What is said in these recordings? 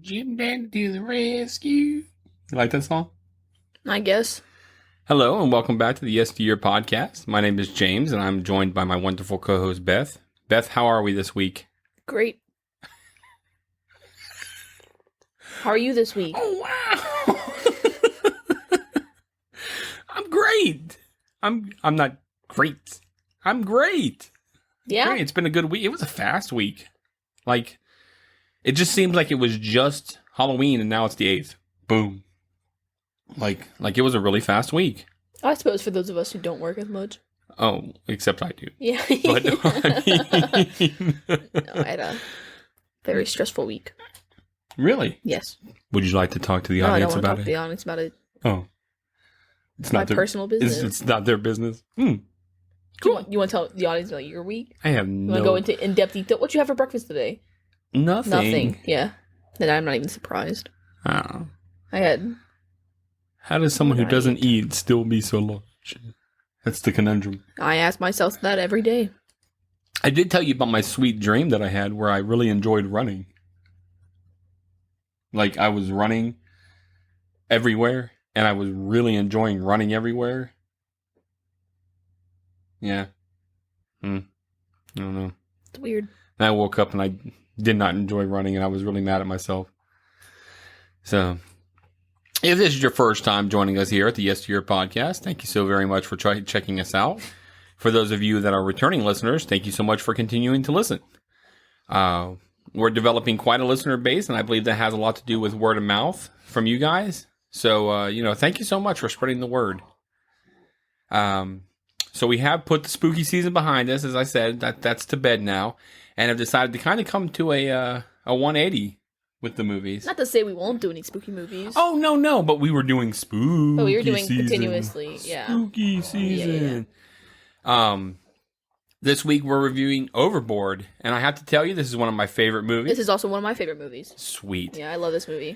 Jim Dan to the rescue. You like that song? I guess. Hello, and welcome back to the Yes to Your podcast. My name is James, and I'm joined by my wonderful co-host, Beth. Beth, how are we this week? Great. How are you this week? Oh, wow. I'm great. I'm not great. I'm great. Yeah? Great. It's been a good week. It was a fast week. Like, it just seemed like it was just Halloween, and now it's the 8th. Boom. Like it was a really fast week. I suppose for those of us who don't work as much. Oh, except I do. Yeah. But, I mean... No, I had a very stressful week. Really? Yes. Would you like to talk to the No, I audience don't want to about talk it? to the audience about it. Oh. It's My not their personal business. It's not their business. Cool. Cool. You want to tell the audience about your week? I have You want to go into in-depth detail? What you have for breakfast today? Nothing. Yeah. Then I'm not even surprised. Oh. I had... How does someone who Right. doesn't eat still be so large? That's the conundrum. I ask myself that every day. I did tell you about my sweet dream that I had where I really enjoyed running. Like, I was running everywhere, and I was really enjoying running everywhere. Yeah. I don't know. It's weird. And I woke up and I did not enjoy running, and I was really mad at myself. So, if this is your first time joining us here at the Yes to Your podcast, thank you so very much for checking us out. For those of you that are returning listeners, thank you so much for continuing to listen. We're developing quite a listener base, and I believe that has a lot to do with word of mouth from you guys. So, thank you so much for spreading the word. So we have put the spooky season behind us, as I said. That's to bed now, and have decided to kind of come to a 180 with the movies. Not to say we won't do any spooky movies. Oh, no, but we were doing spooky But we were doing season. continuously, yeah. Spooky season. This week we're reviewing Overboard, and I have to tell you, this is one of my favorite movies. This is also one of my favorite movies. Sweet. Yeah, I love this movie.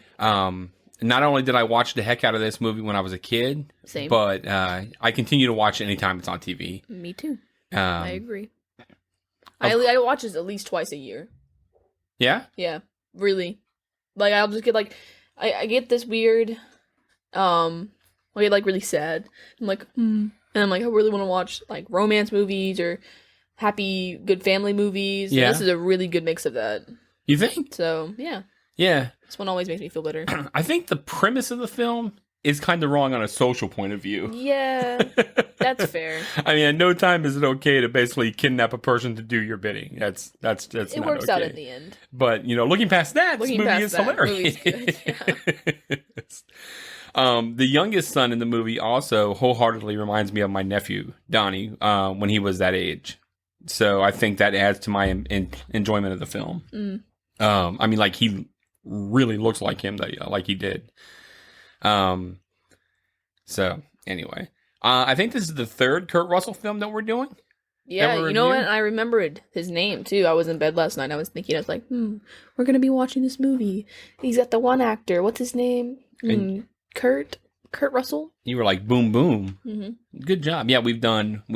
Not only did I watch the heck out of this movie when I was a kid, Same. but I continue to watch it anytime it's on TV. Me too. I agree. I watch this at least twice a year. Yeah? Yeah, really. Like, I'll just get, like, I get this weird, I get, like, really sad. I'm like, And I'm like, I really want to watch, like, romance movies or happy, good family movies. Yeah. And this is a really good mix of that. You think? So, yeah. Yeah. This one always makes me feel better. I think the premise of the film is kind of wrong on a social point of view. Yeah, that's fair. I mean, at no time is it okay to basically kidnap a person to do your bidding. That's It not works okay. out in the end. But, looking past that, this movie is hilarious. Movie's good, The youngest son in the movie also wholeheartedly reminds me of my nephew, Donnie, when he was that age. So I think that adds to my enjoyment of the film. I mean, like, he really looks like him, like he did. So, anyway. I think this is the third Kurt Russell film that we're doing. Yeah, Ever you know what? review? I remembered his name, too. I was in bed last night. I was thinking, I was like, we're going to be watching this movie. He's got the one actor. What's his name? Kurt Russell? You were like, boom, boom. Mm-hmm. Good job. Yeah, we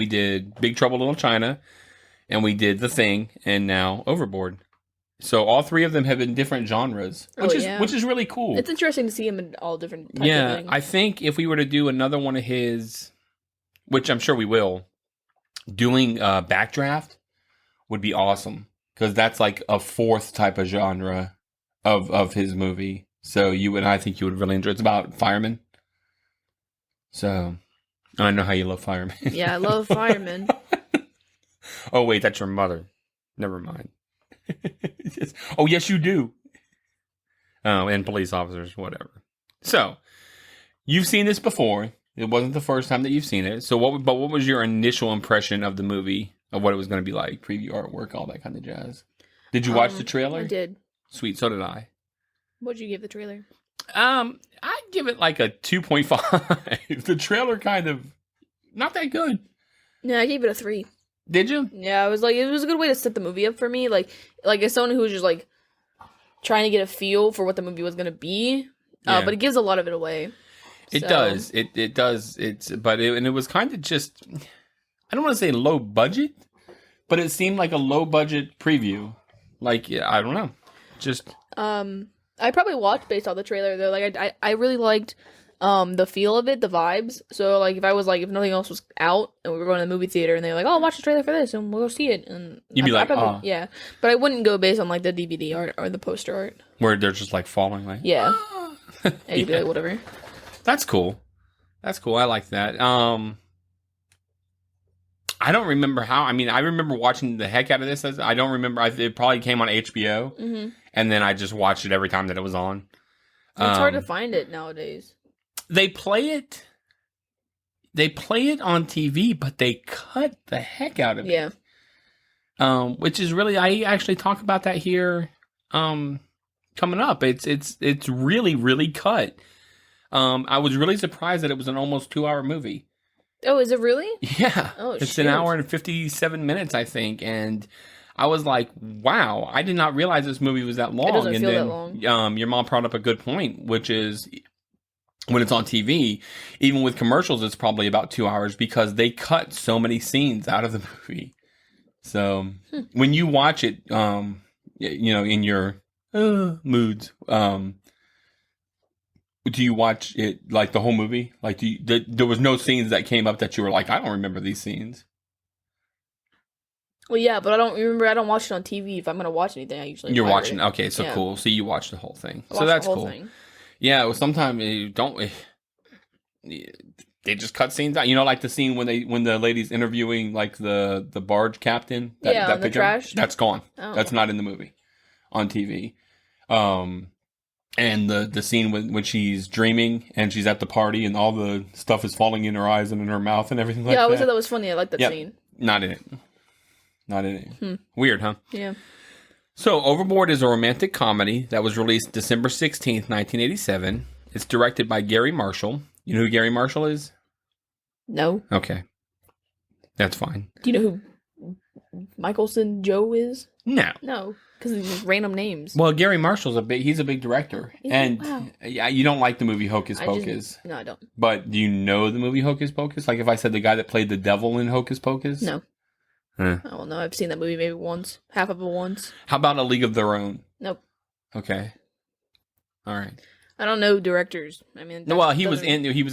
did Big Trouble in Little China, and we did The Thing, and now Overboard. So all three of them have been different genres, which is really cool. It's interesting to see him in all different types of Yeah, things. I think if we were to do another one of his, which I'm sure we will, doing Backdraft would be awesome, because that's like a fourth type of genre of his movie. So I think you would really enjoy it. It's about firemen. So, I know how you love firemen. Yeah, I love firemen. Oh, wait, that's your mother. Never mind. Oh, yes, you do. Oh, and police officers, whatever. So, you've seen this before. It wasn't the first time that you've seen it. So, what was your initial impression of the movie, of what it was going to be like? Preview artwork, all that kind of jazz. Did you watch the trailer? I did. Sweet, so did I. What'd you give the trailer? I'd give it like a 2.5. The trailer kind of not that good. No, I gave it a 3. Did you? Yeah, it was a good way to set the movie up for me. Like as someone who was just like trying to get a feel for what the movie was gonna be. Yeah. But it gives a lot of it away. It So- does. It does. It was kind of just, I don't want to say low budget, but it seemed like a low budget preview. Like, yeah, I don't know. Just I probably watched based on the trailer though. Like I really liked the feel of it, the vibes. So like if nothing else was out and we were going to the movie theater and they were like, "Oh, watch the trailer for this and we'll go see it." And You'd be like, probably, "Oh." yeah. But I wouldn't go based on like the DVD art or the poster art. Where they're just like falling like, Yeah. "Ah." And you'd be like, whatever. That's cool. That's cool. I like that. I don't remember how. I mean, I remember watching the heck out of this. I don't remember. It probably came on HBO, and then I just watched it every time that it was on. It's hard to find it nowadays. They play it. They play it on TV, but they cut the heck out of it. Yeah. Which is really. I actually talk about that here. Coming up, it's really really cut. I was really surprised that it was an almost 2-hour movie. Oh, is it really? Yeah. Oh, it's an hour and 57 minutes, I think. And I was like, wow, I did not realize this movie was that long. It doesn't and feel then, that long. Your mom brought up a good point, which is when it's on TV, even with commercials, it's probably about 2 hours because they cut so many scenes out of the movie. So when you watch it, in your moods, do you watch it like the whole movie? Like, there was no scenes that came up that you were like, I don't remember these scenes. Well, yeah, but I don't remember. I don't watch it on TV. If I'm gonna watch anything, I usually You're pirate watching. it. Okay, so Yeah. cool. So you watch the whole thing. I So watch that's the whole cool. thing. Yeah. Well, sometimes you don't. They just cut scenes out. You know, like the scene when the lady's interviewing like the barge captain. On the trash. That's gone. Oh. That's not in the movie on TV. And the scene when she's dreaming and she's at the party and all the stuff is falling in her eyes and in her mouth and everything like that. Yeah, I always thought that was funny. I like that scene. Not in it. Not in it. Weird, huh? Yeah. So, Overboard is a romantic comedy that was released December 16th, 1987. It's directed by Gary Marshall. You know who Gary Marshall is? No. Okay. That's fine. Do you know who Michelson Joe is? No. No, because it's just random names. Well, Gary Marshall's he's a big director. Wow. Yeah, you don't like the movie Hocus Pocus. No, I don't. But do you know the movie Hocus Pocus? Like if I said the guy that played the devil in Hocus Pocus? No. Huh. I don't know. I've seen that movie maybe once. Half of it once. How about A League of Their Own? Nope. Okay. All right. I don't know directors. I mean, Well, he was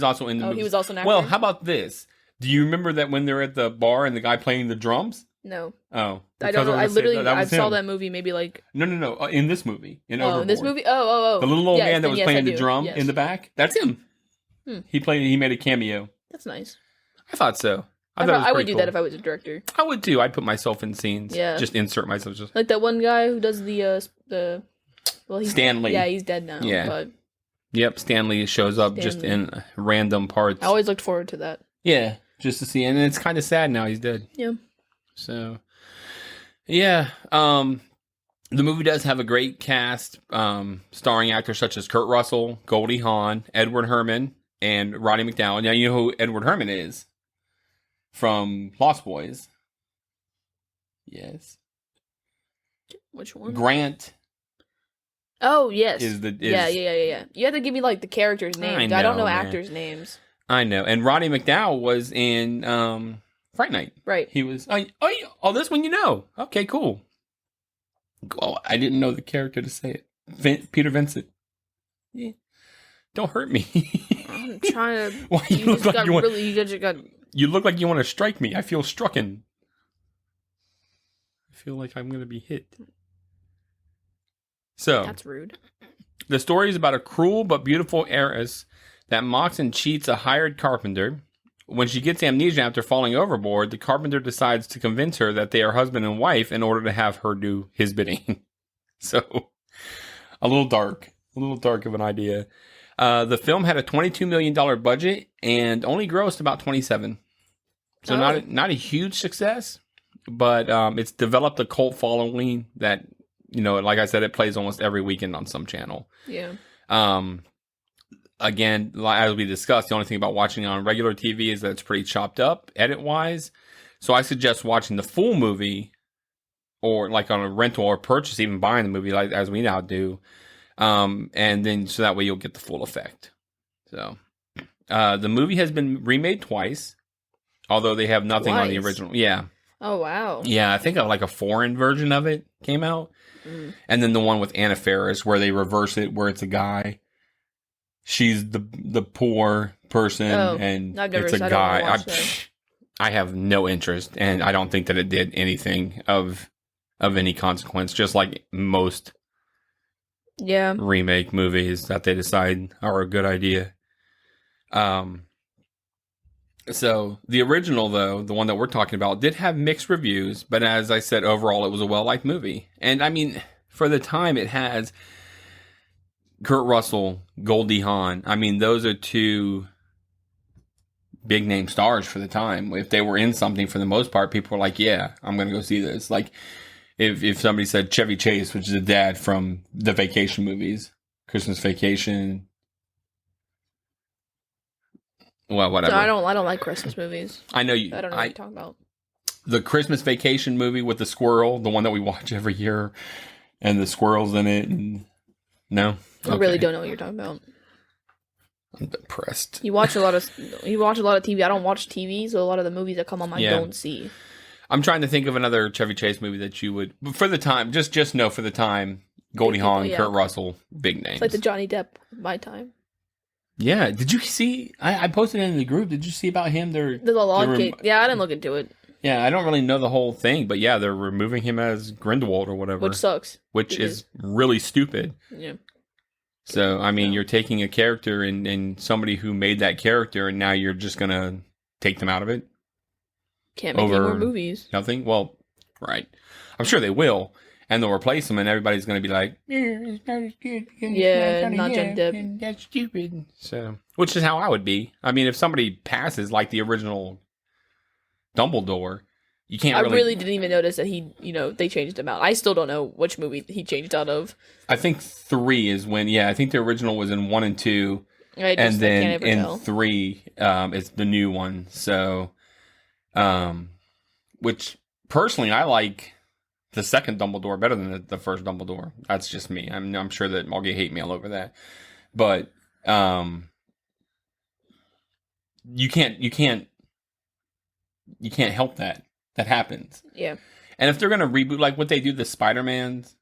also in the movie. he was also an actor? Well, how about this? Do you remember that when they're at the bar and the guy playing the drums? No. Oh. I don't know. I literally I saw him. that movie maybe like... No. In this movie. In Overboard. in this movie? Oh. The little old man that was yes, playing I the do. drum Yes. in the back? That's him. He made a cameo. That's nice. I thought so. I would do that if I was a director. I would too. I'd put myself in scenes. Yeah. Just insert myself. Like that one guy who does he's Stanley. Yeah, he's dead now. Yeah. But Yep, Stanley shows up just in random parts. I always looked forward to that. Yeah, just to see. And it's kind of sad now he's dead. Yeah. So, yeah. The movie does have a great cast, starring actors such as Kurt Russell, Goldie Hawn, Edward Herman, and Roddy McDowall. Now, you know who Edward Herman is? From Lost Boys. Yes. Which one? Grant. Oh, yes. Yeah. You have to give me, like, the characters' names. I don't know actors' names. I know. And Roddy McDowall was in Fright Night. Right. He was... Oh, this one you know. Okay, cool. Oh, I didn't know the character to say it. Peter Vincent. Yeah. Don't hurt me. I'm trying to... Why you look like you want... got... You look like you want to strike me. I feel strucken. I feel like I'm going to be hit. So, that's rude. The story is about a cruel but beautiful heiress that mocks and cheats a hired carpenter. When she gets amnesia after falling overboard, the carpenter decides to convince her that they are husband and wife in order to have her do his bidding. So, a little dark of an idea. The film had a $22 million budget and only grossed about 27. So not a huge success, but it's developed a cult following that, like I said, it plays almost every weekend on some channel. Yeah. Again, as we discussed, the only thing about watching it on regular TV is that it's pretty chopped up edit-wise. So I suggest watching the full movie or like on a rental or purchase, even buying the movie like as we now do. And then so that way you'll get the full effect. So the movie has been remade twice, although they have nothing on the original. Yeah. Oh, wow. Yeah, I think like a foreign version of it came out. Mm. And then the one with Anna Faris where they reverse it, where it's a guy. She's the poor person, and I've never, it's a I don't guy. wanna watch that. I have no interest, and I don't think that it did anything of any consequence. Just like most Yeah. remake movies that they decide are a good idea. So the original, though, the one that we're talking about, did have mixed reviews, but as I said, overall, it was a well-liked movie. And I mean, for the time, it has Kurt Russell, Goldie Hawn. I mean, those are two big name stars for the time. If they were in something, for the most part, people were like, "Yeah, I'm going to go see this." Like, if somebody said Chevy Chase, which is the dad from the Vacation movies, Christmas Vacation. Well, whatever. So I don't like Christmas movies. I know you. I don't know what you're talking about. The Christmas Vacation movie with the squirrel, the one that we watch every year, and the squirrels in it. And no, I really don't know what you're talking about. I'm depressed. You watch a lot of TV. I don't watch TV, so a lot of the movies that come on, I don't see. I'm trying to think of another Chevy Chase movie that you would, for the time. Just know for the time, Goldie Hawn, Kurt Russell, big names. It's like the Johnny Depp of my time. Yeah, did you see? I posted it in the group. Did you see about him? There's a log cake. Yeah, I didn't look into it. Yeah, I don't really know the whole thing, but yeah, they're removing him as Grindelwald or whatever, which sucks. Which is really stupid. Yeah. So I mean, you're taking a character and somebody who made that character, and now you're just gonna take them out of it. Can't make any more movies. Nothing. Well, right. I'm sure they will. And they'll replace them, and everybody's going to be like, it's not as good. Yeah, not Johnny Depp. That's stupid. So, which is how I would be. I mean, if somebody passes like the original Dumbledore, you can't really... I really didn't even notice that they changed him out. I still don't know which movie he changed out of. I think 3 is when, I think the original was in 1 and 2. And then in 3, it's the new one. So, which personally, I like the second Dumbledore better than the first Dumbledore. That's just me. I'm sure that I'll get hate mail over that. But you can't help that. That happens. Yeah. And if they're gonna reboot like what they do the Spider-Mans,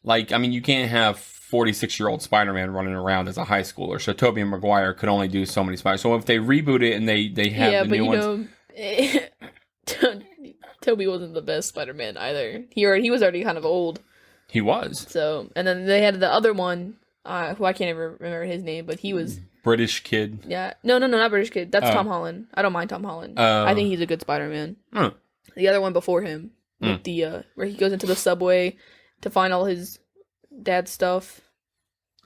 like I mean you can't have 46-year-old Spider-Man running around as a high schooler. So Tobey Maguire could only do so many Spider. So if they reboot it and they have the new ones. Toby wasn't the best Spider-Man either. He was already kind of old. He was. So, and then they had the other one, who I can't even remember his name, but he was... British kid. Yeah. No, not British kid. That's Tom Holland. I don't mind Tom Holland. I think he's a good Spider-Man. The other one before him, with the where he goes into the subway to find all his dad's stuff.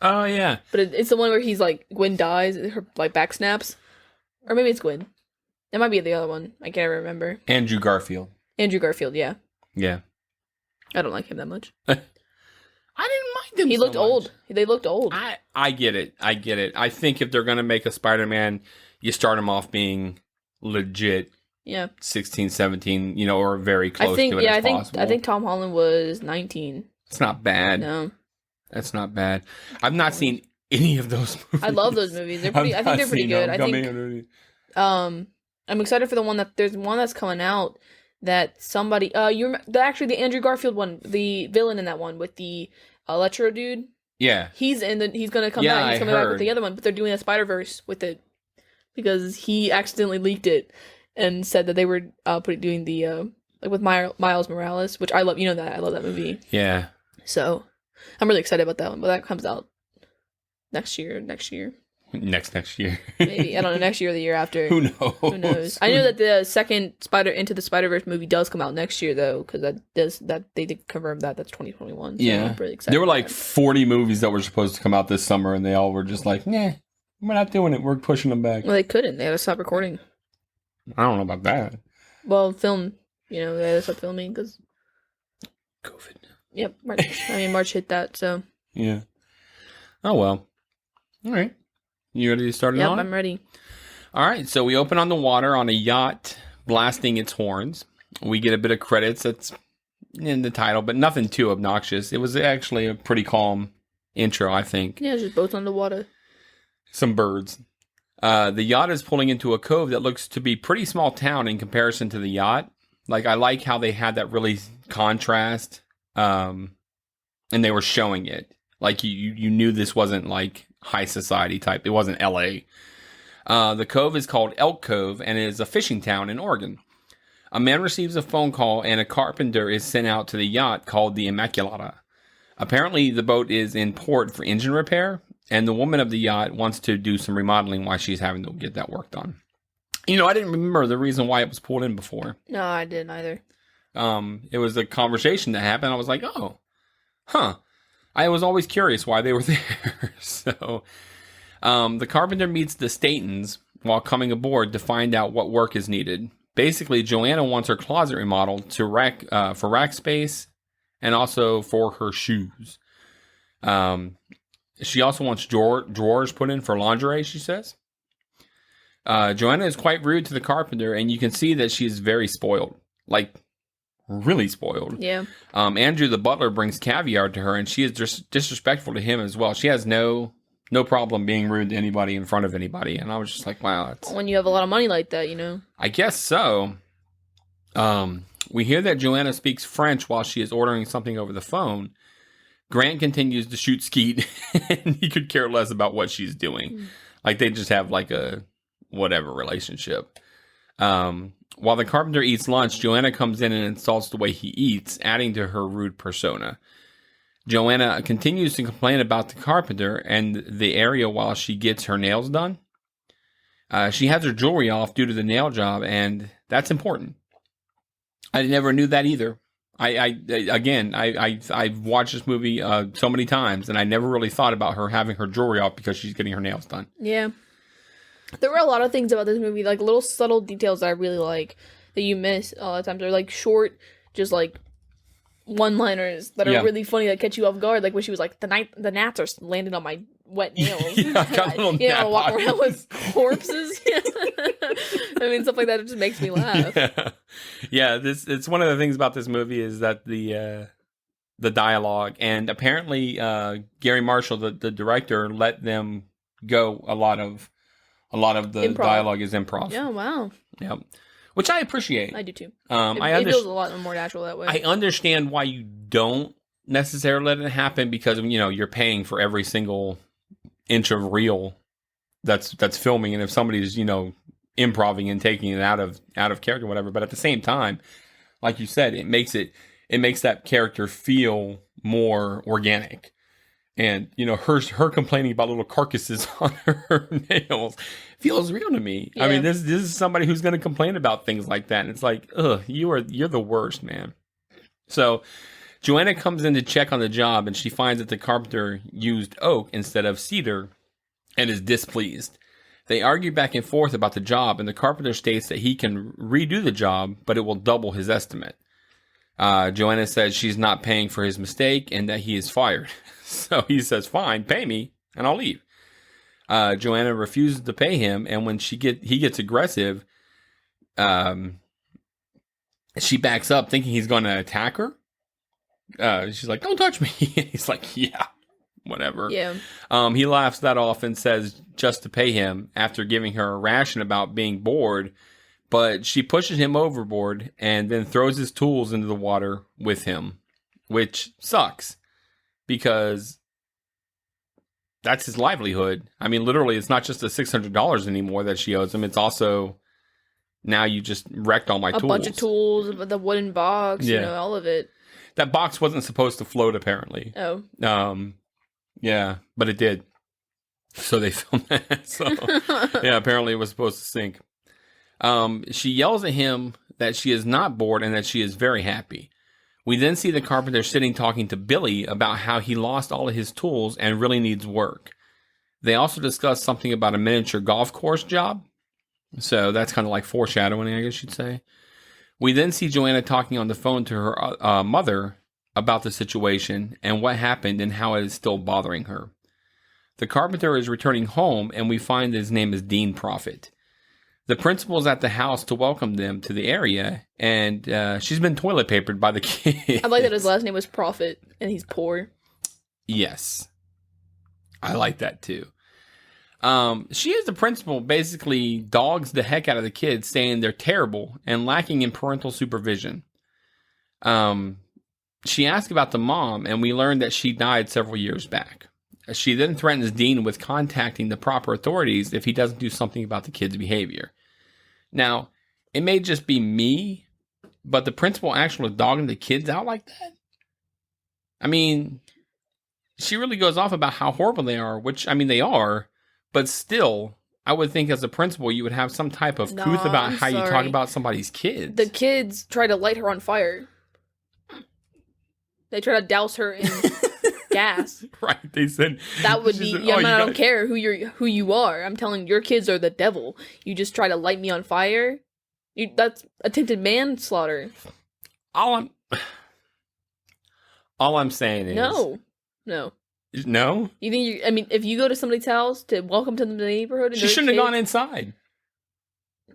Oh, yeah. But it's the one where he's like, Gwen dies, her like back snaps. Or maybe it's Gwen. It might be the other one. I can't remember. Andrew Garfield, yeah. Yeah. I don't like him that much. I didn't mind him. He looked old. They looked old. I get it. I think if they're going to make a Spider-Man, you start him off being legit. Yeah. 16, 17, or very close to it as possible. I think Tom Holland was 19. It's not bad. No. That's not bad. I've not seen any of those movies. I love those movies. I think they're pretty good. I'm excited for there's one that's coming out that somebody actually the Andrew Garfield one, the villain in that one with the Electro dude. Yeah. He's gonna come back. He's coming back with the other one, but they're doing a Spider-Verse with it because he accidentally leaked it and said that they were doing the like with Miles Morales, which I love. You know that I love that movie. Yeah. So I'm really excited about that one, but that comes out next year. Next year. Maybe. I don't know, next year or the year after. Who knows? I know that the second Into the Spider-Verse movie does come out next year, though, because they did confirm that. That's 2021. So yeah. I'm really excited. There were like 40 movies that were supposed to come out this summer, and they all were just like, nah, we're not doing it. We're pushing them back. Well, they couldn't. They had to stop recording. I don't know about that. Well, film, they had to stop filming because... COVID. Yep. March hit that, so... Yeah. Oh, well. All right. You ready to start it on? Yep, I'm ready. All right, so we open on the water on a yacht blasting its horns. We get a bit of credits that's in the title, but nothing too obnoxious. It was actually a pretty calm intro, I think. Yeah, just boats on the water. Some birds. The yacht is pulling into a cove that looks to be a pretty small town in comparison to the yacht. Like, I like how they had that really contrast, and they were showing it. Like, you knew this wasn't, like, high society type. It wasn't L.A. The cove is called Elk Cove, and it is a fishing town in Oregon. A man receives a phone call, and a carpenter is sent out to the yacht called the Immaculata. Apparently, the boat is in port for engine repair, and the woman of the yacht wants to do some remodeling while she's having to get that work done. You know, I didn't remember the reason why it was pulled in before. No, I didn't either. It was a conversation that happened. I was like, oh, huh. I was always curious why they were there. So, the carpenter meets the Statons while coming aboard to find out what work is needed. Basically, Joanna wants her closet remodeled to for rack space and also for her shoes. She also wants drawers put in for lingerie, she says. Joanna is quite rude to the carpenter, and you can see that she is very spoiled. Like, really spoiled. Yeah. Andrew, the butler, brings caviar to her, and she is just disrespectful to him as well. She has no problem being rude to anybody in front of anybody. And I was just like, wow. When you have a lot of money like that, you know. I guess so. We hear that Joanna speaks French while she is ordering something over the phone. Grant continues to shoot skeet, and he could care less about what she's doing. Like, they just have, like, a whatever relationship. While the carpenter eats lunch, Joanna comes in and insults the way he eats, adding to her rude persona. Joanna continues to complain about the carpenter and the area while she gets her nails done. She has her jewelry off due to the nail job, and that's important. I never knew that either. I've watched this movie so many times, and I never really thought about her having her jewelry off because she's getting her nails done. Yeah. There were a lot of things about this movie, like little subtle details that I really like that you miss a lot of times. They're like short, just like one-liners that are really funny that catch you off guard. Like when she was like, the gnats are landing on my wet nails. Yeah, I got a little gnat walk around with corpses. I mean, stuff like that. It just makes me laugh. Yeah, it's one of the things about this movie is that the dialogue, and apparently Gary Marshall, the director, let them go. A lot of the improv. Dialogue is improv. Yeah, wow. Yeah, which I appreciate. I do too. It feels a lot more natural that way. I understand why you don't necessarily let it happen because you're paying for every single inch of reel that's filming, and if somebody's improving and taking it out of character, whatever. But at the same time, like you said, it makes that character feel more organic. And, her complaining about little carcasses on her nails feels real to me. Yeah. I mean, this is somebody who's going to complain about things like that. And it's like, ugh, you're the worst, man. So Joanna comes in to check on the job, and she finds that the carpenter used oak instead of cedar and is displeased. They argue back and forth about the job, and the carpenter states that he can redo the job, but it will double his estimate. Joanna says she's not paying for his mistake and that he is fired. So he says, fine, pay me, and I'll leave. Joanna refuses to pay him, and when he gets aggressive, she backs up thinking he's going to attack her. She's like, don't touch me. He's like, yeah, whatever. Yeah. He laughs that off and says just to pay him after giving her a ration about being bored, but she pushes him overboard and then throws his tools into the water with him, which sucks. Because that's his livelihood. I mean, literally, it's not just the $600 anymore that she owes him. It's also, now you just wrecked all my tools. A bunch of tools, the wooden box, all of it. That box wasn't supposed to float, apparently. Oh. Yeah, but it did. So they filmed that. So, yeah, apparently it was supposed to sink. She yells at him that she is not bored and that she is very happy. We then see the carpenter sitting talking to Billy about how he lost all of his tools and really needs work. They also discuss something about a miniature golf course job. So that's kind of like foreshadowing, I guess you'd say. We then see Joanna talking on the phone to her mother about the situation and what happened and how it is still bothering her. The carpenter is returning home, and we find that his name is Dean Prophet. The principal's at the house to welcome them to the area, and she's been toilet papered by the kids. I like that his last name was Prophet, and he's poor. Yes. I like that, too. She is the principal, basically dogs the heck out of the kids, saying they're terrible and lacking in parental supervision. She asked about the mom, and we learned that she died several years back. She then threatens Dean with contacting the proper authorities if he doesn't do something about the kid's behavior. Now, it may just be me, but the principal actually dogging the kids out like that? I mean, she really goes off about how horrible they are, which, I mean, they are, but still, I would think as a principal, you would have some type of couth about how you talk about somebody's kids. The kids try to light her on fire. They try to douse her in gas. Right? They said that would be. I don't care who you are. I'm telling you, your kids are the devil. You just try to light me on fire. That's attempted manslaughter. All I'm saying is no. No. You think I mean, if you go to somebody's house to welcome to the neighborhood, and she shouldn't have gone inside.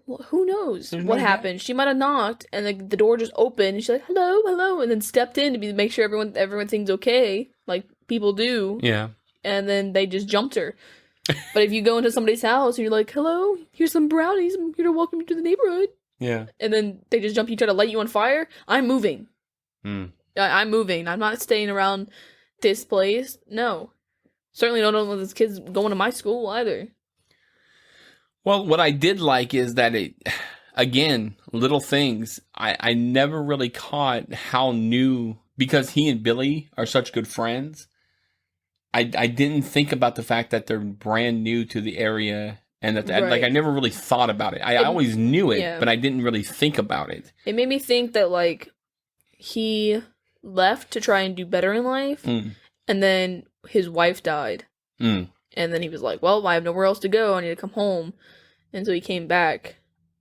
Well, who knows what happened? She might have knocked, and the door just opened, and she's like, "Hello," and then stepped in to make sure everything's okay, like people do. Yeah. And then they just jumped her. But if you go into somebody's house and you're like, "Hello, here's some brownies. I'm here to welcome you to the neighborhood." Yeah. And then they just jump you, try to light you on fire. I'm moving. I'm moving. I'm not staying around this place. No. Certainly don't want those kids going to my school either. Well, what I did like is that again, little things. I never really caught how new, because he and Billy are such good friends. I didn't think about the fact that they're brand new to the area, and that like I never really thought about it. I always knew it, but I didn't really think about it. It made me think that like he left to try and do better in life, and then his wife died. And then he was like, well, I have nowhere else to go. I need to come home. And so he came back.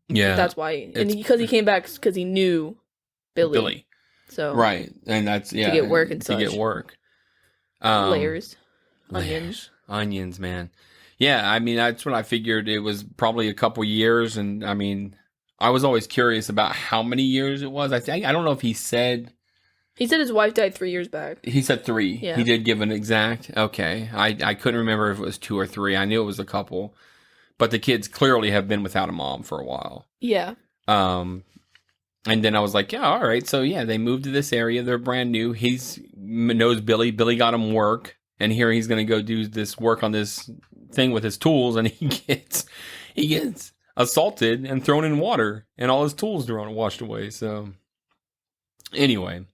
Yeah. That's why. And because he came back, because he knew Billy. So right. And that's, yeah. To get work and such. To get work. Layers. Onions, man. Yeah, I mean, that's what I figured. It was probably a couple years. And, I mean, I was always curious about how many years it was. I don't know if he said... He said his wife died 3 years back. He said 3. Yeah. He did give an exact. Okay. I couldn't remember if it was 2 or 3. I knew it was a couple. But the kids clearly have been without a mom for a while. Yeah. And then I was like, yeah, all right. So, yeah, they moved to this area. They're brand new. He knows Billy. Billy got him work. And here he's going to go do this work on this thing with his tools. And he gets assaulted and thrown in water. And all his tools are washed away. So, anyway.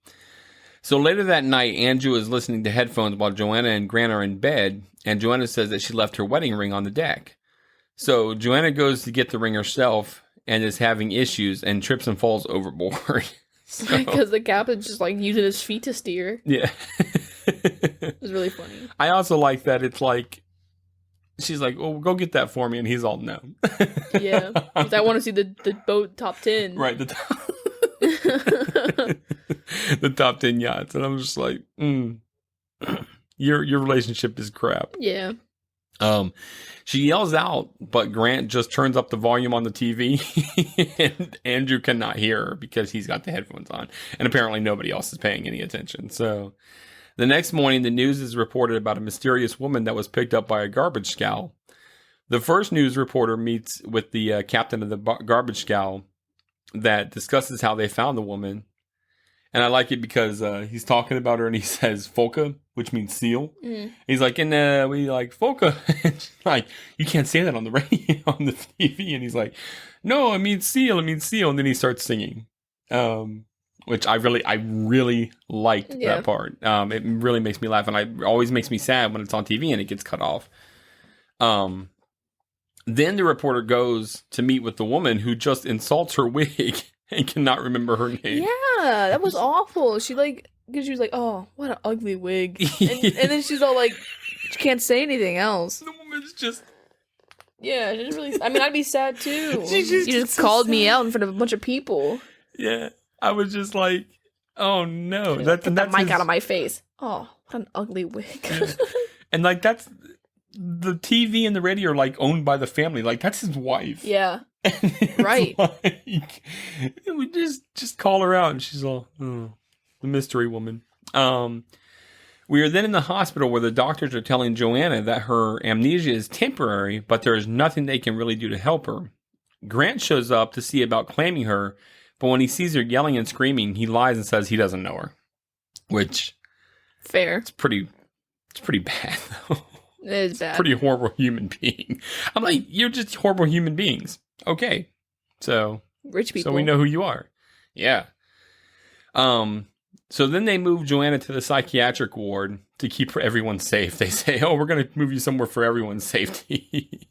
So later that night, Andrew is listening to headphones while Joanna and Grant are in bed, and Joanna says that she left her wedding ring on the deck. So Joanna goes to get the ring herself and is having issues and trips and falls overboard. Because the captain's just like using his feet to steer. Yeah. It was really funny. I also like that it's like, she's like, oh, go get that for me, and he's all, no. Yeah. Because I want to see the boat top 10. Right, the top 10 yachts, and I'm just like, your relationship is crap. Yeah. She yells out, but Grant just turns up the volume on the TV, and Andrew cannot hear her because he's got the headphones on, and apparently nobody else is paying any attention. So the next morning, the news is reported about a mysterious woman that was picked up by a garbage scow. The first news reporter meets with the captain of the garbage scow that discusses how they found the woman. And I like it because he's talking about her and he says Folka, which means seal. He's like, and we like Folka. Like, you can't say that on the radio, on the TV. And he's like, no, I mean seal. And then he starts singing, which I really liked that part. It really makes me laugh, and it always makes me sad when it's on TV and it gets cut off. Then the reporter goes to meet with the woman who just insults her wig and cannot remember her name. Yeah, that was awful. Because she was like, oh, what an ugly wig. And then she's all like, she can't say anything else. The woman's just... Yeah, she really... I mean, I'd be sad too. You just called me out in front of a bunch of people. Yeah, I was just like, oh no. Get that mic out of my face. Oh, what an ugly wig. Yeah. And like, that's... The TV and the radio are like owned by the family. Like, that's his wife. Yeah. Right. Like, we just call her out, and she's all, oh, the mystery woman. We are then in the hospital where the doctors are telling Joanna that her amnesia is temporary, but there is nothing they can really do to help her. Grant shows up to see about claiming her, but when he sees her yelling and screaming, he lies and says he doesn't know her. Which... Fair. It's pretty bad, though. It is bad. Pretty horrible human being. I'm like, you're just horrible human beings. Okay. So... Rich people. So we know who you are. Yeah. So then they move Joanna to the psychiatric ward to keep everyone safe. They say, oh, we're going to move you somewhere for everyone's safety.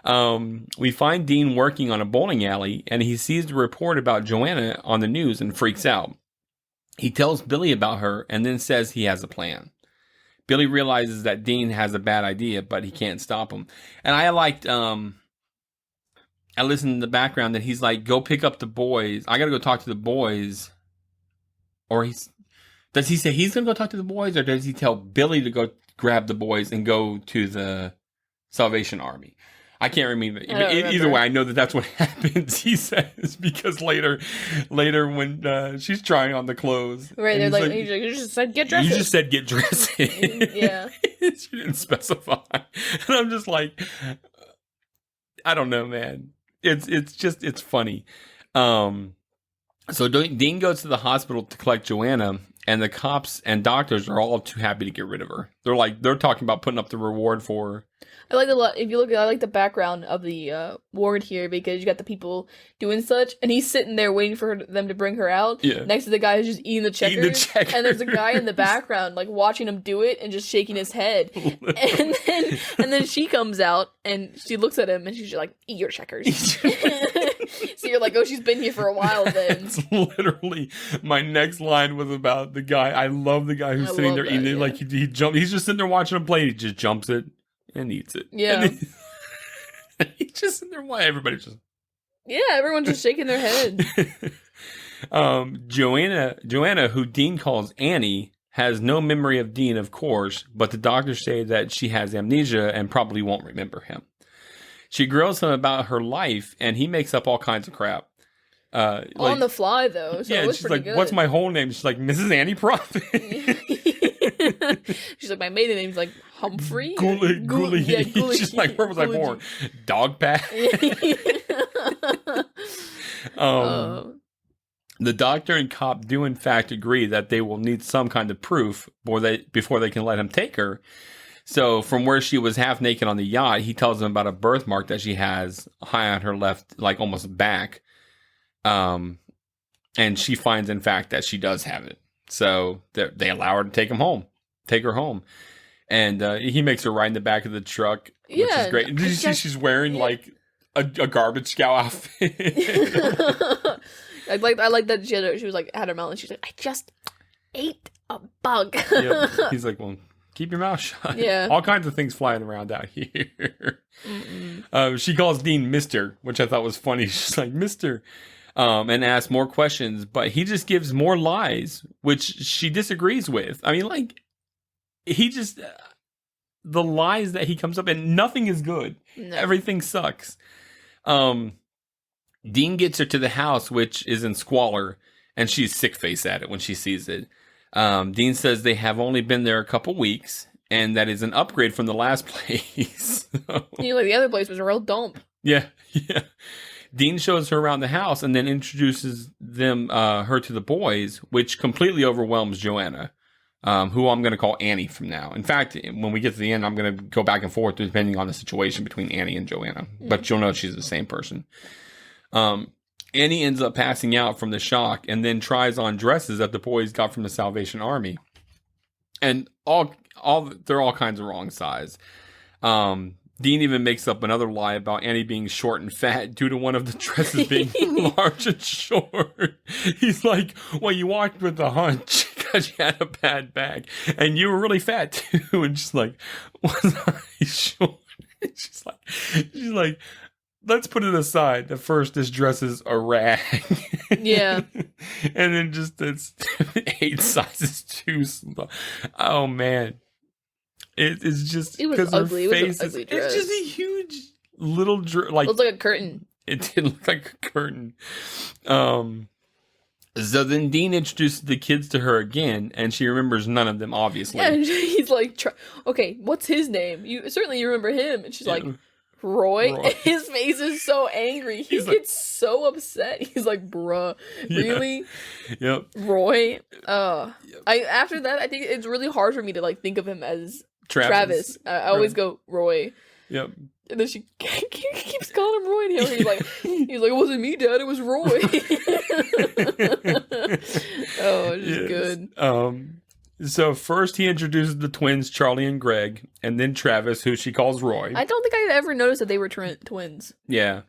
We find Dean working on a bowling alley, and he sees the report about Joanna on the news and freaks out. He tells Billy about her and then says he has a plan. Billy realizes that Dean has a bad idea, but he can't stop him. And I liked... I listened in the background that he's like, go pick up the boys. I got to go talk to the boys. Or does he say he's going to go talk to the boys? Or does he tell Billy to go grab the boys and go to the Salvation Army? I can't remember. Either way, I know that that's what happens, he says, because later when she's trying on the clothes. Right, they're like, you just said get dressed. You just said get dressed. Yeah. She didn't specify. And I'm just like, I don't know, man. It's funny. So Dean goes to the hospital to collect Joanna, and the cops and doctors are all too happy to get rid of her. They're talking about putting up the reward for her. I like I like the background of the ward here, because you got the people doing such, and he's sitting there waiting for them to bring her out. Yeah. Next to the guy who's just eating the checkers. And there's a guy in the background like watching him do it and just shaking his head. and then she comes out and she looks at him and she's just like, eat your checkers. So you're like, oh, she's been here for a while then. That's literally my next line was about the guy. I love the guy who's sitting there eating it. Like he jumps. He's just sitting there watching him play. He just jumps it and eats it. Yeah. He's just sitting there. Why everybody's just. Yeah, everyone's just shaking their head. Joanna, who Dean calls Annie, has no memory of Dean, of course, but the doctors say that she has amnesia and probably won't remember him. She grills him about her life, and he makes up all kinds of crap. On the fly, though. So yeah, it was she's pretty like, good. what's my whole name? She's like, Mrs. Annie Prophet. She's like, my maiden name's like Humphrey? Gully. Yeah, Gully. She's like, where was I born? Dog Pat. The doctor and cop do in fact agree that they will need some kind of proof before they can let him take her. So from where she was half naked on the yacht, he tells them about a birthmark that she has high on her left, like almost back. And she finds in fact that she does have it. So they allow her to take her home. And he makes her ride in the back of the truck, which is great. Did you see she's wearing like a garbage scow outfit? I like that she was like had her mouth and she's like, I just ate a bug. Yep. He's like, well, keep your mouth shut. Yeah. All kinds of things flying around out here. She calls Dean Mr., which I thought was funny. She's like, Mr. And asks more questions, but he just gives more lies, which she disagrees with. I mean, like, he just... the lies that he comes up and nothing is good. No. Everything sucks. Dean gets her to the house, which is in squalor, and she's sick-faced at it when she sees it. Dean says they have only been there a couple weeks, and that is an upgrade from the last place. Like the other place was a real dump. Yeah. Dean shows her around the house and then introduces her to the boys, which completely overwhelms Joanna, who I'm going to call Annie from now. In fact, when we get to the end, I'm going to go back and forth depending on the situation between Annie and Joanna. But you'll know she's the same person. Annie ends up passing out from the shock and then tries on dresses that the boys got from the Salvation Army. And they're all kinds of wrong size. Dean even makes up another lie about Annie being short and fat due to one of the dresses being large and short. He's like, well, you walked with a hunch because you had a bad back. And you were really fat too. And she's like, was I short? She's like, let's put it aside. At first, this dress is a rag. Yeah. And then just it's 8 sizes too small. Oh, man. It's just because her face is... It's just a huge little... Like, it looks like a curtain. It did look like a curtain. So then Dean introduces the kids to her again, and she remembers none of them, obviously. Yeah, and he's like, okay, what's his name? You remember him. And she's like, Roy. And his face is so angry. He gets so upset. He's like, bruh, really? Yep. Roy. After that, I think it's really hard for me to like think of him as Travis. I always go Roy. Yep. And then she keeps calling him Roy, and he's like, it wasn't me, Dad, it was Roy. Oh, it's just good. So first he introduces the twins, Charlie and Greg, and then Travis, who she calls Roy. I don't think I ever noticed that they were twins. Yeah.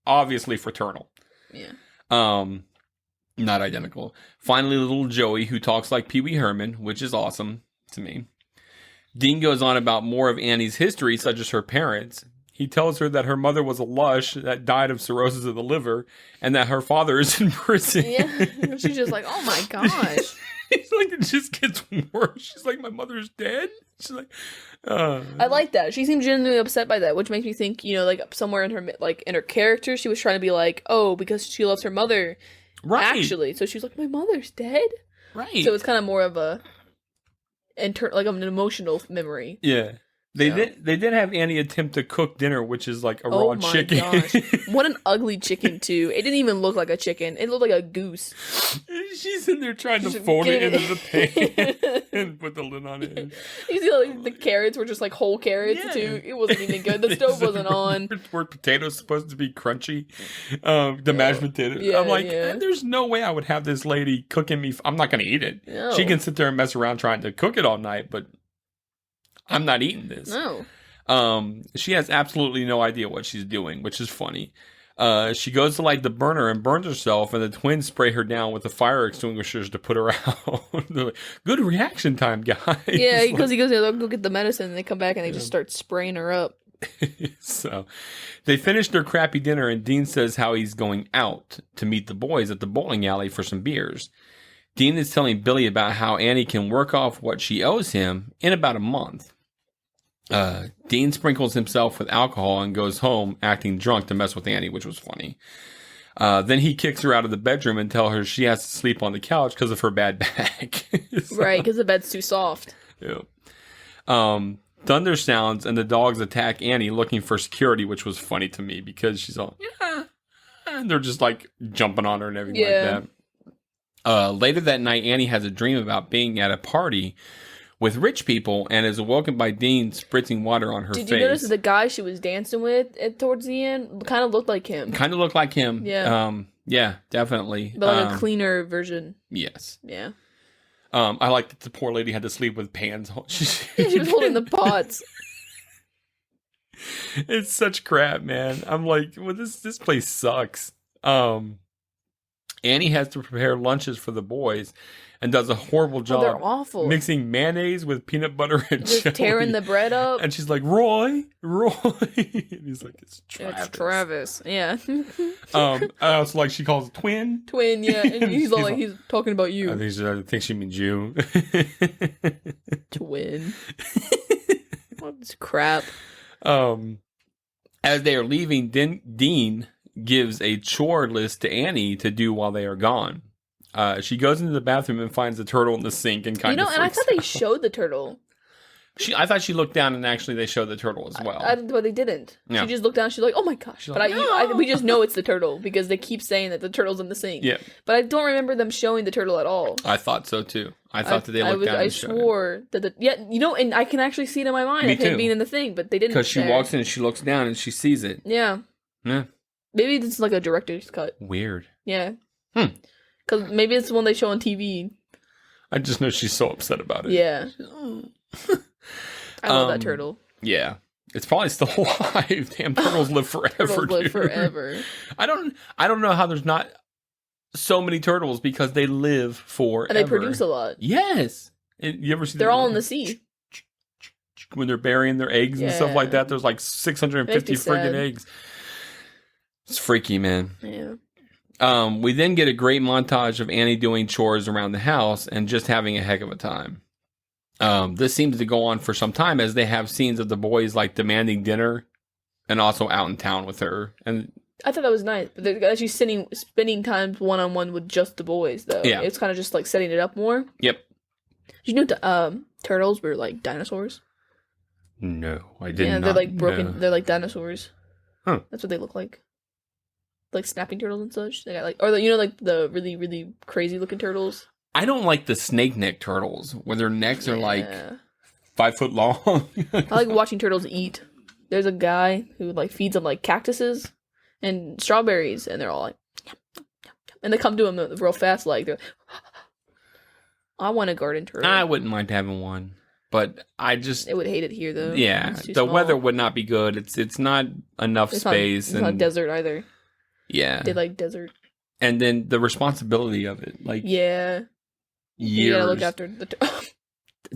Obviously fraternal. Yeah. Not identical. Finally, little Joey, who talks like Pee Wee Herman, which is awesome to me. Dean goes on about more of Annie's history, such as her parents. He tells her that her mother was a lush that died of cirrhosis of the liver, and that her father is in prison. Yeah, she's just like, oh my gosh. He's like, it just gets worse. She's like, my mother's dead? She's like, I like that. She seemed genuinely upset by that, which makes me think, like somewhere in her character, she was trying to be like, oh, because she loves her mother. Right. Actually. So she was like, my mother's dead? Right. So it's kind of more of an emotional memory. Yeah. They did have Annie attempt to cook dinner, which is like a raw chicken. Gosh. What an ugly chicken, too. It didn't even look like a chicken. It looked like a goose. She's in there trying to fold it into the pan and put the lid on it. You see, like, the carrots were just like whole carrots, too. It wasn't even good. The stove wasn't on. Were potatoes supposed to be crunchy? The mashed potatoes. Yeah, I'm like, there's no way I would have this lady cooking me. I'm not going to eat it. No. She can sit there and mess around trying to cook it all night, but I'm not eating this. No. She has absolutely no idea what she's doing, which is funny. She goes to light the burner and burns herself, and the twins spray her down with the fire extinguishers to put her out. Like, good reaction time, guys. Yeah, because he goes, they'll go get the medicine, and they come back and they just start spraying her up. So they finish their crappy dinner, and Dean says how he's going out to meet the boys at the bowling alley for some beers. Dean is telling Billy about how Annie can work off what she owes him in about a month. Dean sprinkles himself with alcohol and goes home acting drunk to mess with Annie, which was funny. Then he kicks her out of the bedroom and tells her she has to sleep on the couch because of her bad back. Right, because the bed's too soft. Yeah. Thunder sounds and the dogs attack Annie looking for security, which was funny to me because she's all, yeah. And they're just like jumping on her and everything like that. Later that night, Annie has a dream about being at a party with rich people and is awoken by Dean spritzing water on her face. Did you notice that the guy she was dancing with towards the end kind of looked like him? Kind of looked like him. Yeah. Yeah, definitely. But like a cleaner version. Yes. Yeah. I like that the poor lady had to sleep with pans. She was holding the pots. It's such crap, man. I'm like, well, this place sucks. Annie has to prepare lunches for the boys and does a horrible job. They're awful. Mixing mayonnaise with peanut butter and just jelly. Tearing the bread up. And she's like, Roy. And he's like, it's Travis. It's Travis. Yeah. I also like she calls it twin. Twin, yeah. And he's all like, he's talking about you. I think she means you. Twin. What's crap? As they are leaving, Dean gives a chore list to Annie to do while they are gone. She goes into the bathroom and finds the turtle in the sink and kind of freaks and I thought out. they showed the turtle. I thought she looked down and actually they showed the turtle as well. But they didn't. Yeah. She just looked down. She's like, "Oh my gosh!" But we just know it's the turtle because they keep saying that the turtle's in the sink. Yeah. But I don't remember them showing the turtle at all. I thought so too. I thought that they looked down. I swore that and I can actually see it in my mind. Me too. Being in the thing, but they didn't. Because she walks in and she looks down and she sees it. Yeah. Yeah. Maybe this is like a director's cut. Weird. Yeah. Because maybe it's the one they show on TV. I just know she's so upset about it. Yeah. I love that turtle. Yeah. It's probably still alive. Damn, turtles live forever. Turtles live forever. I don't know how there's not so many turtles because they live forever. And they produce a lot. Yes. You ever see They're all in the sea. When they're burying their eggs and stuff like that, there's like 650 friggin' eggs. It's freaky, man. Yeah. We then get a great montage of Annie doing chores around the house and just having a heck of a time. This seems to go on for some time as they have scenes of the boys like demanding dinner and also out in town with her. And I thought that was nice, but they're actually spending time one-on-one with just the boys, though. Yeah. It's kind of just, like, setting it up more. Yep. Did you know turtles were, like, dinosaurs? No, I did not. Yeah, they're, like, broken. No. They're, like, dinosaurs. Huh. That's what they look like. Like, snapping turtles and such. They got, like... Or, like, the really, really crazy-looking turtles. I don't like the snake neck turtles, where their necks are, like, Yeah. 5 foot long. I like watching turtles eat. There's a guy who, like, feeds them, like, cactuses and strawberries, and they're all like... Yum, yum, yum, yum. And they come to him real fast, like, they're... I want a garden turtle. I wouldn't mind having one, but I just... They would hate it here, though. Yeah, It's too the small. weather would not be good. It's not enough space. It's not desert either. Yeah. They like desert. And then the responsibility of it, like Yeah. years, You gotta look after the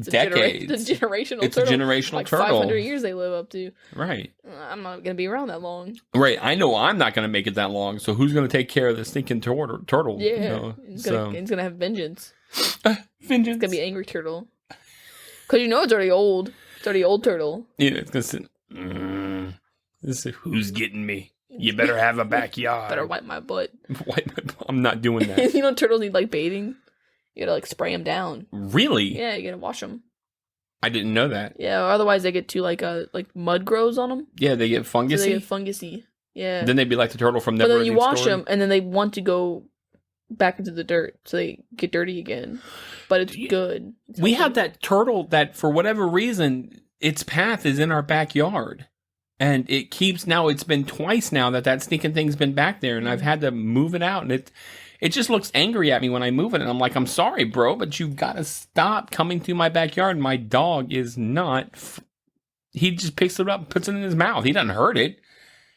decades. It's a generational It's turtle. a generational like turtle. 500 years they live up to. Right. I'm not gonna be around that long. Right. I know I'm not going to make it that long. So who's going to take care of this stinking turtle? Yeah. You know? It's gonna have vengeance. Vengeance. It's gonna be angry turtle. Cause you know it's already old. It's already old turtle. Yeah, it's going to sit. This is, who's getting me? You better have a backyard. Better wipe my butt. I'm not doing that. You know turtles need like bathing. You gotta like spray them down. Really? Yeah, you gotta wash them. I didn't know that. Yeah, or otherwise they get too like mud grows on them. Yeah, they get fungusy. So they get fungusy. Yeah. Then they'd be like the turtle from But Never then you Ending wash Story. them, and then they want to go back into the dirt, so they get dirty again. But it's good. It's We healthy. have that turtle that, for whatever reason, its path is in our backyard. And it keeps, now it's been twice now that sneaking thing's been back there, and I've had to move it out, and it just looks angry at me when I move it, and I'm like, I'm sorry, bro, but you've got to stop coming through my backyard. My dog is not, he just picks it up and puts it in his mouth. He doesn't hurt it.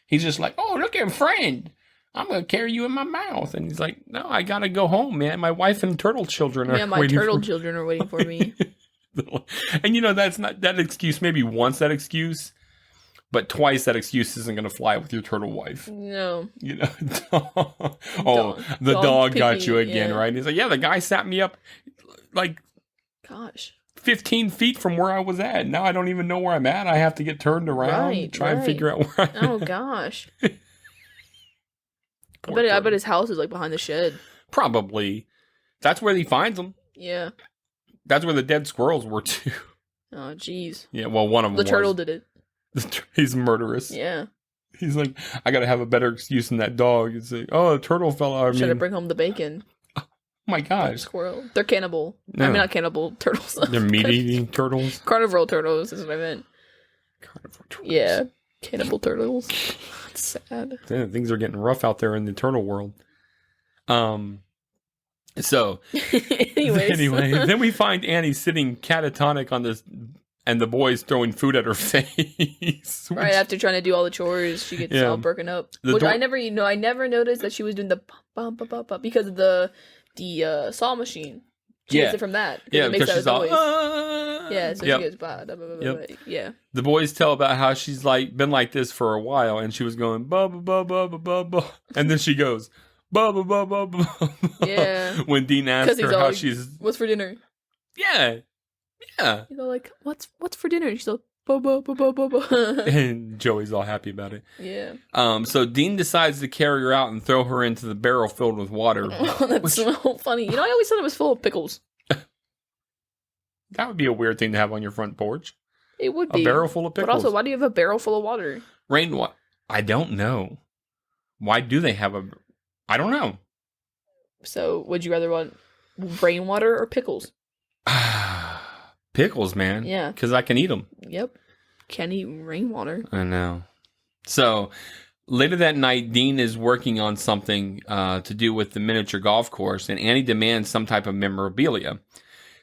He's just like, oh, look at friend. I'm going to carry you in my mouth. And he's like, no, I got to go home, man. My wife and turtle children are my waiting turtle for children are waiting for me. And that's not that excuse. Maybe once that excuse, but twice that excuse isn't going to fly with your turtle wife. No. The dog got picked you me, again, yeah. right? He's like, yeah, the guy sat me up like Gosh. 15 feet from where I was at. Now I don't even know where I'm at. I have to get turned around, try and figure out where I'm Oh at. gosh. Poor I turtle. bet his house is like behind the shed. Probably. That's where he finds them. Yeah. That's where the dead squirrels were too. Oh jeez. Yeah, well, one of them The turtle was. did it. He's murderous. Yeah. He's like, I gotta have a better excuse than that dog. It's like, oh, a turtle fell out. Should I bring home the bacon? Oh my gosh. Squirrel. They're cannibal. No. I mean, not cannibal turtles. They're meat-eating turtles. Carnivore turtles is what I meant. Carnivore turtles. Yeah. Cannibal turtles. That's sad. Yeah, things are getting rough out there in the turtle world. So, anyway, then we find Annie sitting catatonic on this, and the boys throwing food at her face. Right after trying to do all the chores, she gets all broken up. Which I never noticed that she was doing the bum, bum, bum, bum, because of the saw machine. She gets it from that. Yeah, it makes because she's all, yeah, so yep. she goes, bah, bah, bah, bah, Yep. bah. Yeah. The boys tell about how she's like been like this for a while, and she was going ba ba ba ba ba ba ba, and then she goes ba ba ba ba ba. Yeah. When Dean asks her how like, she's, what's for dinner? yeah. He's all like, what's for dinner? And she's like, ba ba ba ba ba ba. And Joey's all happy about it. Yeah. So Dean decides to carry her out and throw her into the barrel filled with water. Oh, that's so funny. I always thought it was full of pickles. That would be a weird thing to have on your front porch. It would be A barrel full of pickles. But also, why do you have a barrel full of water? Rainwater. I don't know. Why do they have a... I don't know. So, would you rather want rainwater or pickles? Pickles, man. Yeah. Because I can eat them. Yep. Can't eat rainwater. I know. So, later that night, Dean is working on something to do with the miniature golf course, and Annie demands some type of memorabilia.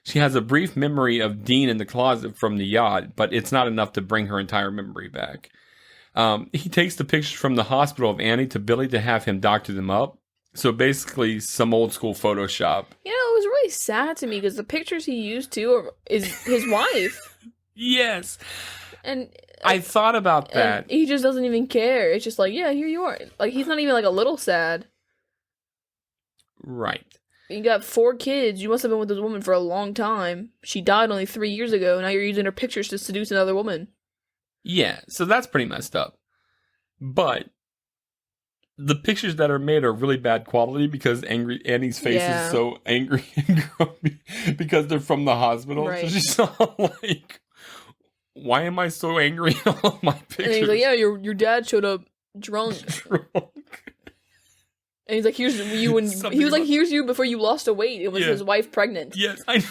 She has a brief memory of Dean in the closet from the yacht, but it's not enough to bring her entire memory back. He takes the pictures from the hospital of Annie to Billy to have him doctor them up. So basically, some old school Photoshop. You know, it was really sad to me because the pictures he used too is his wife. Yes. And I thought about that. And he just doesn't even care. It's just like, yeah, here you are. Like, he's not even like a little sad. Right. You got 4 kids. You must have been with this woman for a long time. She died only 3 years ago. Now you're using her pictures to seduce another woman. Yeah, so that's pretty messed up. But the pictures that are made are really bad quality because Annie's face is so angry and grumpy because they're from the hospital. Right. So she's all like, why am I so angry in all my pictures? And he's like, yeah, your dad showed up drunk. And he's like, here's you when he was like, here's you before you lost a weight. It was his wife pregnant. Yes, I know.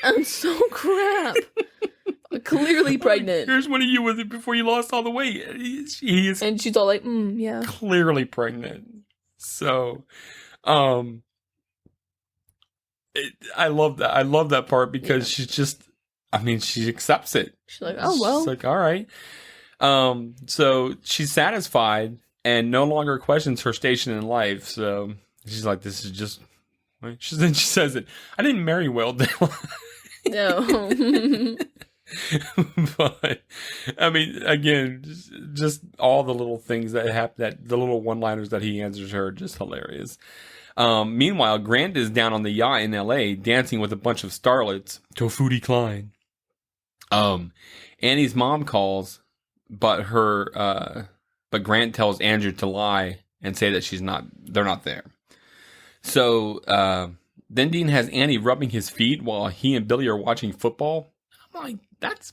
I'm so crap. Clearly pregnant. Here's one of you with it before you lost all the weight. He is, and she's all like, yeah, clearly pregnant. So, I love that. I love that part because she's just, I mean, she accepts it. She's like, oh well. She's like, all right. So she's satisfied and no longer questions her station in life. So she's like, this is just. Then she says it. I didn't marry well, Dale. No. But I mean, again, just all the little things that happen, that the little one-liners that he answers her, are just hilarious. Meanwhile, Grant is down on the yacht in L.A. dancing with a bunch of starlets to Foodie Klein. Annie's mom calls, but Grant tells Andrew to lie and say that they're not there. So then Dean has Annie rubbing his feet while he and Billy are watching football. I'm like, that's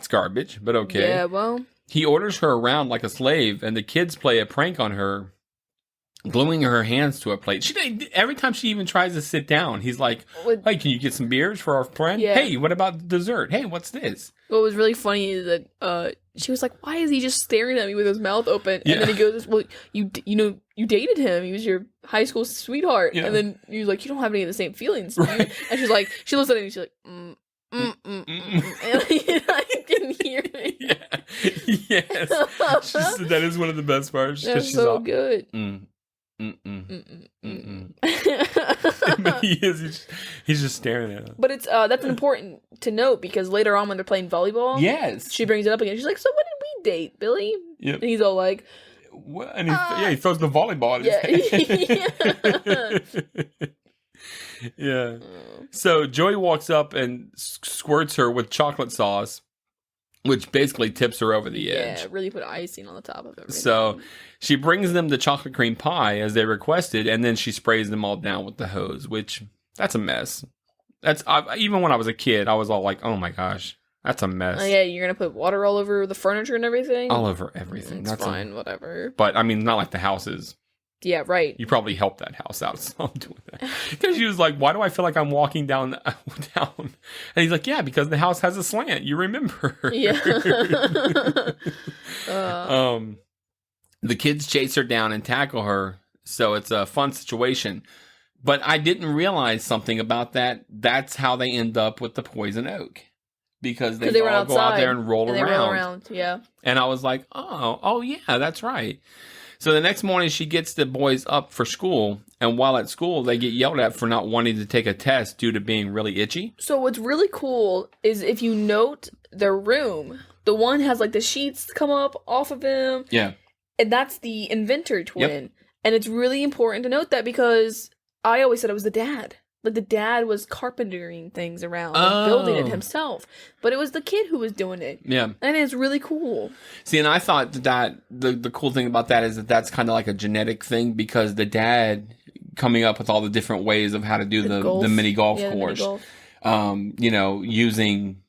garbage, but okay. Yeah, well. He orders her around like a slave, and the kids play a prank on her, gluing her hands to a plate. Every time she even tries to sit down, he's like, hey, can you get some beers for our friend? Yeah. Hey, what about dessert? Hey, what's this? What was really funny is that she was like, why is he just staring at me with his mouth open? And then he goes, well, you dated him. He was your high school sweetheart. Yeah. And then he was like, you don't have any of the same feelings. Right. And she's like, she looks at him and she's like, And I can hear it. Yeah. Yes. That is one of the best parts. That's so all, good. He's just staring at him. But it's that's important to note because later on when they're playing volleyball, yes, she brings it up again. She's like, so when did we date, Billy? Yep. And he's all like, what? And he throws the volleyball at his head. Yeah. So Joey walks up and squirts her with chocolate sauce, which basically tips her over the edge. Yeah, really put icing on the top of it. So she brings them the chocolate cream pie as they requested, and then she sprays them all down with the hose, which, that's a mess. Even when I was a kid, I was all like, oh my gosh, that's a mess. Oh yeah, you're going to put water all over the furniture and everything? All over everything. That's fine, whatever. But, I mean, not like the houses. Yeah, right. You probably helped that house out some doing that. Because she was like, why do I feel like I'm walking down? And he's like, yeah, because the house has a slant. You remember. Yeah. The kids chase her down and tackle her. So it's a fun situation. But I didn't realize something about that. That's how they end up with the poison oak. Because they all go out there and roll around. Yeah. And I was like, oh yeah, that's right. So the next morning, she gets the boys up for school, and while at school, they get yelled at for not wanting to take a test due to being really itchy. So what's really cool is if you note their room, the one has like the sheets come up off of him. Yeah. And that's the inventor twin. Yep. And it's really important to note that because I always said it was the dad. Like the dad was carpentering things around and building it himself. But it was the kid who was doing it. Yeah. And it's really cool. See, and I thought that the cool thing about that is that that's kind of like a genetic thing because the dad coming up with all the different ways of how to do the mini golf course. Using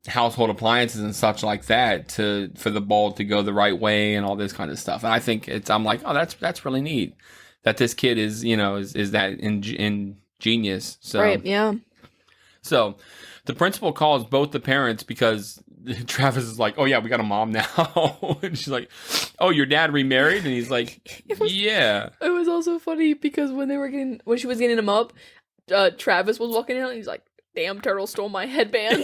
household appliances and such like that for the ball to go the right way and all this kind of stuff. And I think I'm like, oh, that's really neat that this kid is that in genius. So, right, yeah. So the principal calls both the parents because Travis is like, oh yeah, we got a mom now. And she's like, oh, your dad remarried? And he's like, yeah. It was also funny because when she was getting him up, Travis was walking out and he's like, damn, turtle stole my headband.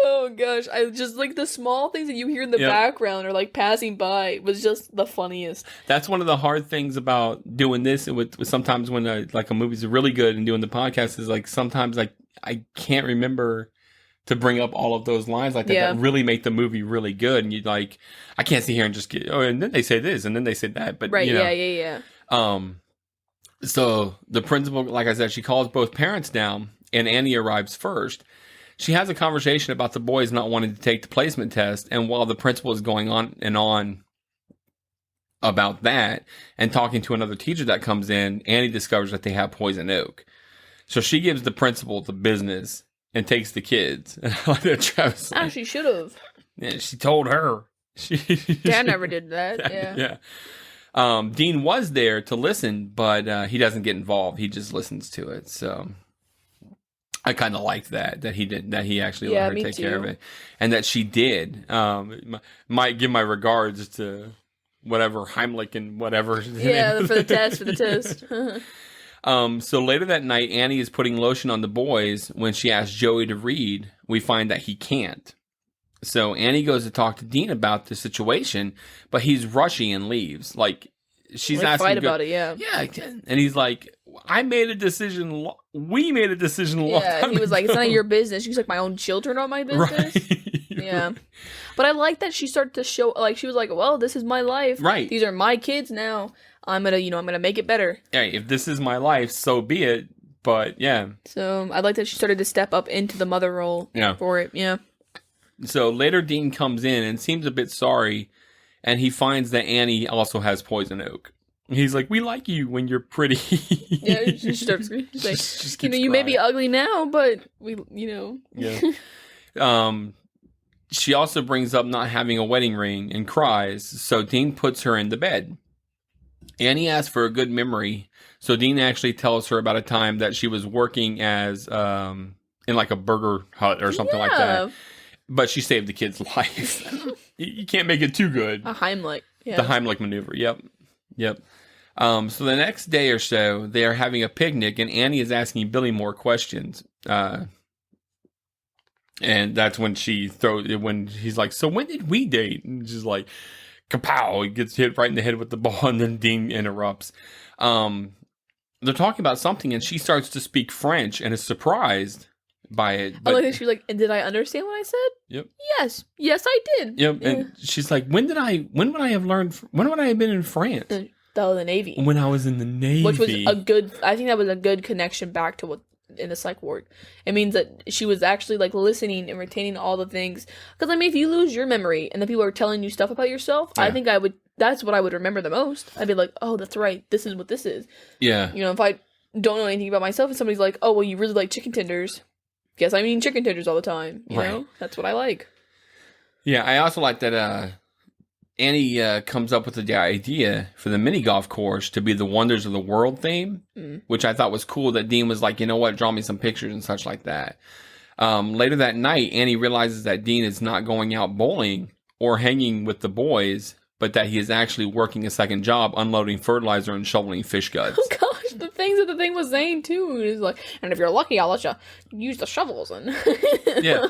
Oh gosh, I just like the small things that you hear in the background or like passing by was just the funniest. That's one of the hard things about doing this with sometimes when a movie's really good and doing the podcast is like sometimes like I can't remember to bring up all of those lines like that really make the movie really good, and you like I can't sit here and just get and then they say this and then they say that, but right, you know, yeah. So the principal, like I said, she calls both parents down, and Annie arrives first. she has a conversation about the boys not wanting to take the placement test. And while the principal is going on and on about that and talking to another teacher that comes in, Annie discovers that they have poison oak. So she gives the principal the business and takes the kids. And I like that Travis. Oh, she should have. Yeah, she told her. Dad never did that. Yeah. Yeah. Dean was there to listen, but he doesn't get involved. He just listens to it. So I kind of liked that he actually let her take care of it, and that she did. Might give my regards to whatever Heimlich and whatever. Yeah, for the test. So later that night, Annie is putting lotion on the boys. When she asks Joey to read, we find that he can't. So Annie goes to talk to Dean about the situation, but he's rushing and leaves. Like, she's asking... fight about it, yeah. Yeah, and he's like, I made a decision... We made a decision a long time ago. He was like, it's none of your business. She's like, my own children are my business? Right. Yeah. But I like that she started to show... Like, she was like, well, this is my life. Right. These are my kids now. I'm gonna make it better. Hey, if this is my life, so be it. But, yeah. So, I like that she started to step up into the mother role for it. Yeah. So later Dean comes in and seems a bit sorry, and he finds that Annie also has poison oak. He's like, we like you when you're pretty. Yeah, she starts like, you may be ugly now, but Yeah. She also brings up not having a wedding ring and cries, so Dean puts her in the bed. Annie asks for a good memory, so Dean actually tells her about a time that she was working as in like a burger hut or something like that. But she saved the kid's life. You can't make it too good. A Heimlich. Yeah. The Heimlich maneuver. Yep. So the next day or so, they are having a picnic, and Annie is asking Billy more questions. And that's when when he's like, so when did we date? And she's like, kapow! He gets hit right in the head with the ball, and then Dean interrupts. They're talking about something, and she starts to speak French and is surprised by it. But, she was like, did I understand what I said? Yep. Yes, I did. Yep. Yeah. And she's like, when would I have been in France? The Navy. When I was in the Navy. Which was I think that was a good connection back to what in the psych ward. It means that she was actually like listening and retaining all the things. Because I mean, if you lose your memory and the people are telling you stuff about yourself, I think that's what I would remember the most. I'd be like, oh, that's right. This is what this is. Yeah. If I don't know anything about myself and somebody's like, oh, well, you really like chicken tenders. Guess I mean chicken tenders all the time. You know? That's what I like. Yeah, I also like that Annie comes up with the idea for the mini golf course to be the Wonders of the World theme, which I thought was cool that Dean was like, you know what, draw me some pictures and such like that. Later that night, Annie realizes that Dean is not going out bowling or hanging with the boys, but that he is actually working a second job unloading fertilizer and shoveling fish guts. Oh gosh, the things that the thing was saying too. It was like, and if you're lucky, I'll let you use the shovels. And yeah,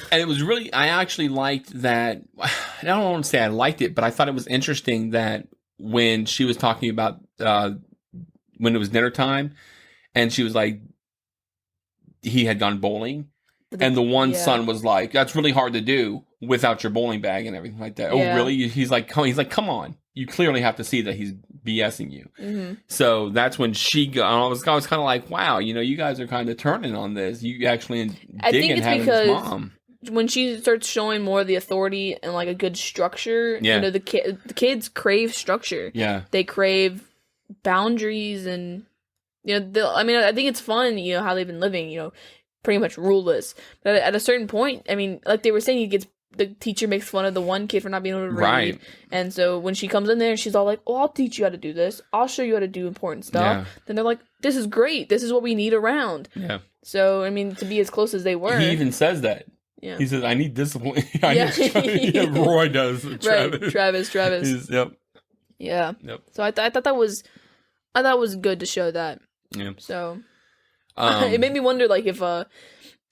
and it was really, I actually liked that. I don't want to say I liked it, but I thought it was interesting that when she was talking about when it was dinner time, and she was like, he had gone bowling. And the one son was like, that's really hard to do without your bowling bag and everything like that. Yeah. Oh, really? He's like, come on. You clearly have to see that he's BSing you. Mm-hmm. So that's when I was kind of like, wow, you guys are kind of turning on this. You actually digging having his mom. When she starts showing more of the authority and like a good structure, the kids crave structure. Yeah. They crave boundaries and, I think it's fun, how they've been living, pretty much ruleless. But at a certain point, I mean, like they were saying, the teacher makes fun of the one kid for not being able to read. Right. And so when she comes in there, she's all like, oh, I'll teach you how to do this. I'll show you how to do important stuff. Yeah. Then they're like, this is great. This is what we need around. Yeah. So, I mean, to be as close as they were. He even says that. Yeah. He says, I need discipline. Roy does. Travis. Right. Travis. Yep. Yeah. Yep. So I thought that was good to show that. Yeah. So... it made me wonder, like, if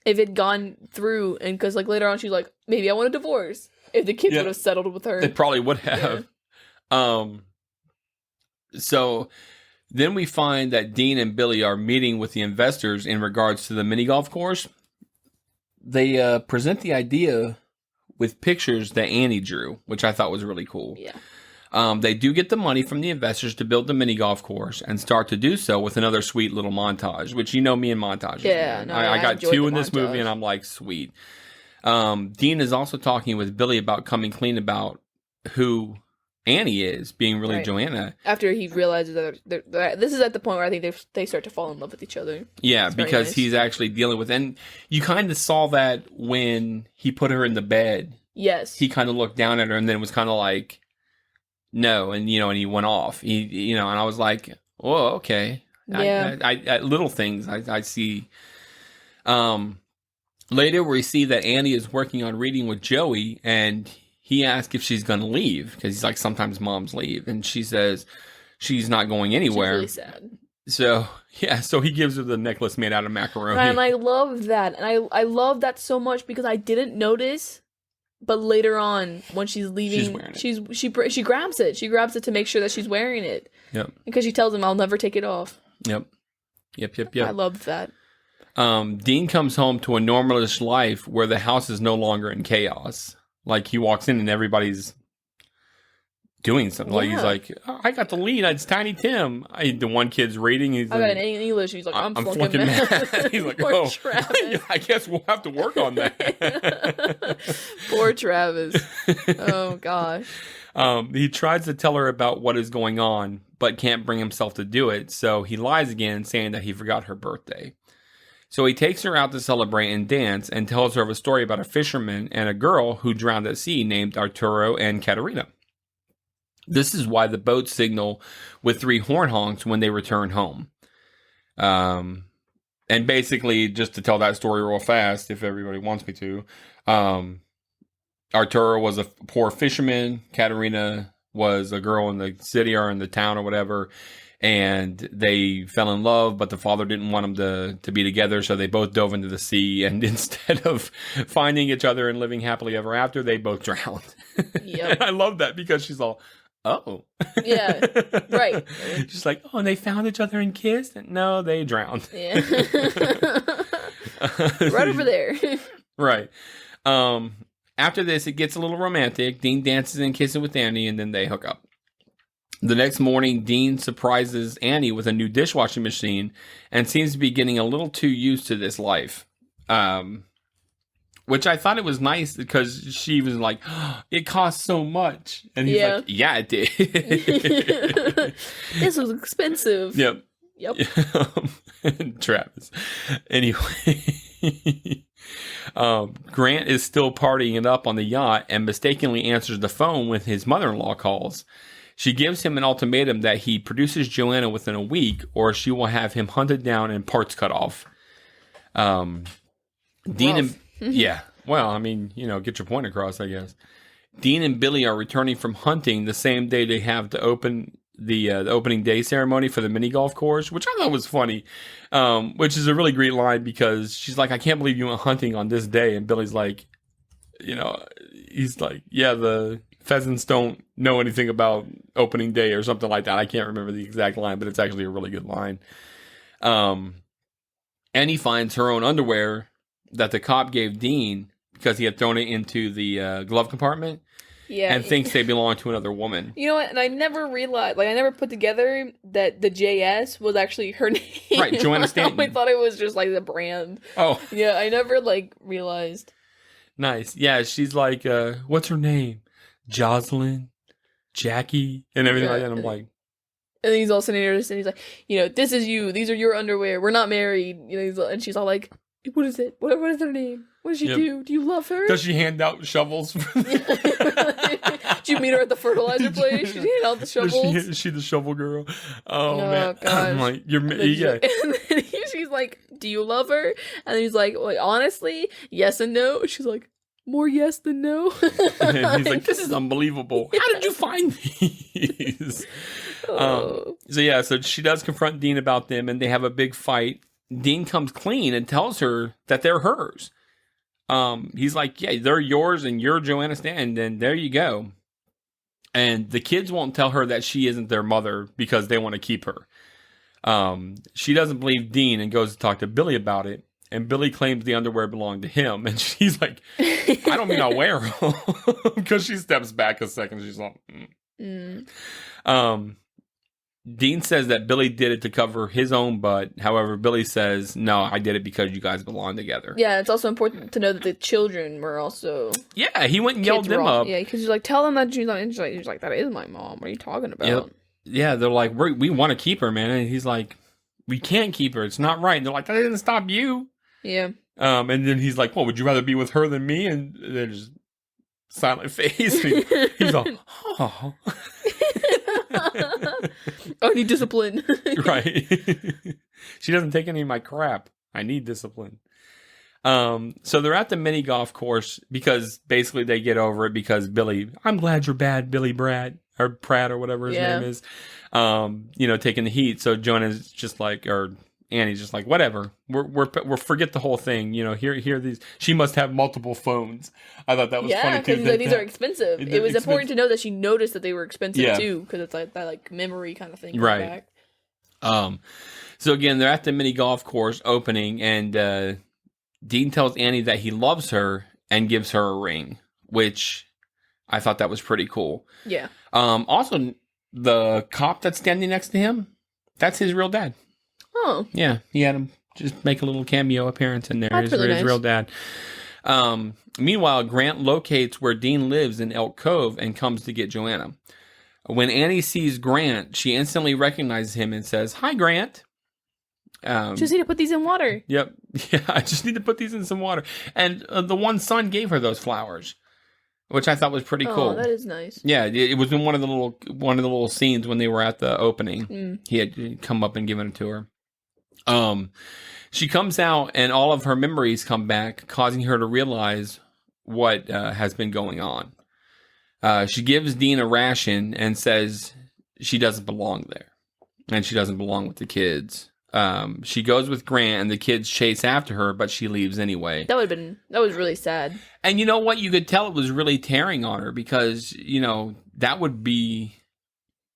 it'd gone through, and because, like, later on she's like, maybe I want a divorce. If the kids would have settled with her. They probably would have. Yeah. So then we find that Dean and Billy are meeting with the investors in regards to the mini golf course. They present the idea with pictures that Annie drew, which I thought was really cool. Yeah. They do get the money from the investors to build the mini golf course and start to do so with another sweet little montage, which you know me and montages. Yeah, man. no, I got enjoyed 2 the in this movie, montage. and I'm like, sweet. Dean is also talking with Billy about coming clean about who Annie is, being really Right. Joanna. After he realizes that this is at the point where I think they start to fall in love with each other. Yeah, It's very because nice. he's actually dealing with, and you kind of saw that when he put her in the bed. Yes. He kind of looked down at her and then was kind of like, no, and and he went off. And I was like, oh, okay. Yeah. I little things I see. Later we see that Annie is working on reading with Joey, and he asks if she's going to leave because he's like, sometimes moms leave, and she says she's not going anywhere. She's really sad. So he gives her the necklace made out of macaroni. And I love that. And I love that so much because I didn't notice, but later on when she's leaving, She's wearing it. she grabs it. She grabs it to make sure that she's wearing it. Yep. Because she tells him, "I'll never take it off." Yep. I love that. Dean comes home to a normalish life where the house is no longer in chaos. Like, he walks in and everybody's doing something. Like, he's Yeah. like, oh, I got the lead. It's Tiny Tim. The one kid's reading. He's I got an A in English. He's like, I'm flunking math. He's like, Poor oh, Travis. I guess we'll have to work on that. Poor Travis. Oh, gosh. He tries to tell her about what is going on, but can't bring himself to do it. So he lies again, saying that he forgot her birthday. So he takes her out to celebrate and dance and tells her of a story about a fisherman and a girl who drowned at sea named Arturo and Katerina. This is why the boats signal with 3 horn honks when they return home. And basically, just to tell that story real fast, if everybody wants me to, Arturo was a poor fisherman. Katerina was a girl in the city or in the town or whatever. And they fell in love, but the father didn't want them to be together, so they both dove into the sea. And instead of finding each other and living happily ever after, they both drowned. Yep. And I love that because she's all, oh. Yeah, right. She's like, oh, and they found each other and kissed? No, they drowned. Yeah. Right over there. Right. After this, it gets a little romantic. Dean dances and kisses with Annie, and then they hook up. The next morning, Dean surprises Annie with a new dishwashing machine and seems to be getting a little too used to this life. Which I thought it was nice because she was like, oh, it costs so much. And he's like, yeah, it did. This was expensive. Yep. Yep. Travis. Anyway. Grant is still partying it up on the yacht and mistakenly answers the phone when his mother-in-law calls. She gives him an ultimatum that he produces Joanna within a week or she will have him hunted down and parts cut off. Dean and... Yeah. Well, I mean, get your point across, I guess. Dean and Billy are returning from hunting the same day they have to open the opening day ceremony for the mini golf course, which I thought was funny, which is a really great line because she's like, I can't believe you went hunting on this day. And Billy's like, he's like, yeah, the pheasants don't know anything about opening day or something like that. I can't remember the exact line, but it's actually a really good line. Annie finds her own underwear that the cop gave Dean because he had thrown it into the glove compartment. Yeah. And thinks they belong to another woman. You know what? And I never realized, I never put together that the JS was actually her name. Right, Joanna Stanton. I thought it was just like the brand. Oh. Yeah, I never realized. Nice. Yeah, she's like, what's her name? Jocelyn? Jackie? And everything like that. And I'm like... And he's all sitting there and he's like, this is you. These are your underwear. We're not married. And she's all like, what is it? What is her name? What does she do? Do you love her? Does she hand out shovels? Did you meet her at the fertilizer place? She hand out the shovels? Is she the shovel girl? Oh man. Gosh. I'm like, yeah. And then she's like, do you love her? And then he's like, honestly, yes and no. She's like, more yes than no. And he's like, this is unbelievable. How did you find these? So she does confront Dean about them and they have a big fight. Dean comes clean and tells her that they're hers. He's like, yeah, they're yours and you're Joanna Stanton, and there you go. And the kids won't tell her that she isn't their mother because they want to keep her. She doesn't believe Dean and goes to talk to Billy about it. And Billy claims the underwear belonged to him. And she's like, I don't mean I'll wear them. Because she steps back a second. She's like, Mm. Dean says that Billy did it to cover his own butt. However, Billy says, no, I did it because you guys belong together. Yeah, it's also important to know that the children were also... Yeah, he went and yelled them up. Yeah, because he's like, tell them that she's not interested. He's like, that is my mom. What are you talking about? Yep. Yeah, they're like, we want to keep her, man. And he's like, we can't keep her. It's not right. And they're like, that didn't stop you. Yeah. And then he's like, well, would you rather be with her than me? And they're just silent face. He's all, oh. I need discipline. Right. She doesn't take any of my crap. I need discipline. So they're at the mini golf course because basically they get over it because Billy, I'm glad you're bad, Billy Pratt or whatever his name is, taking the heat. So Joanna's just like, or Annie's just like, whatever, we're forget the whole thing. Here these. She must have multiple phones. I thought that was funny too. Yeah, because these are expensive. It was important to know that she noticed that they were expensive too, because it's like that like memory kind of thing. Right. Back. So again, they're at the mini golf course opening, and Dean tells Annie that he loves her and gives her a ring, which I thought that was pretty cool. Yeah. Also, the cop that's standing next to him, that's his real dad. Oh. Yeah, he had him just make a little cameo appearance in there. That's really nice. His real dad. Meanwhile, Grant locates where Dean lives in Elk Cove and comes to get Joanna. When Annie sees Grant, she instantly recognizes him and says, "Hi, Grant." Just need to put these in water. Yep. Yeah, I just need to put these in some water. And the one son gave her those flowers, which I thought was pretty cool. Oh, that is nice. Yeah, it was in one of the little scenes when they were at the opening. He had come up and given it to her. She comes out and all of her memories come back, causing her to realize what has been going on. She gives Dean a ration and says she doesn't belong there, and she doesn't belong with the kids. She goes with Grant, and the kids chase after her, but she leaves anyway. That was really sad. And you know what? You could tell it was really tearing on her because that would be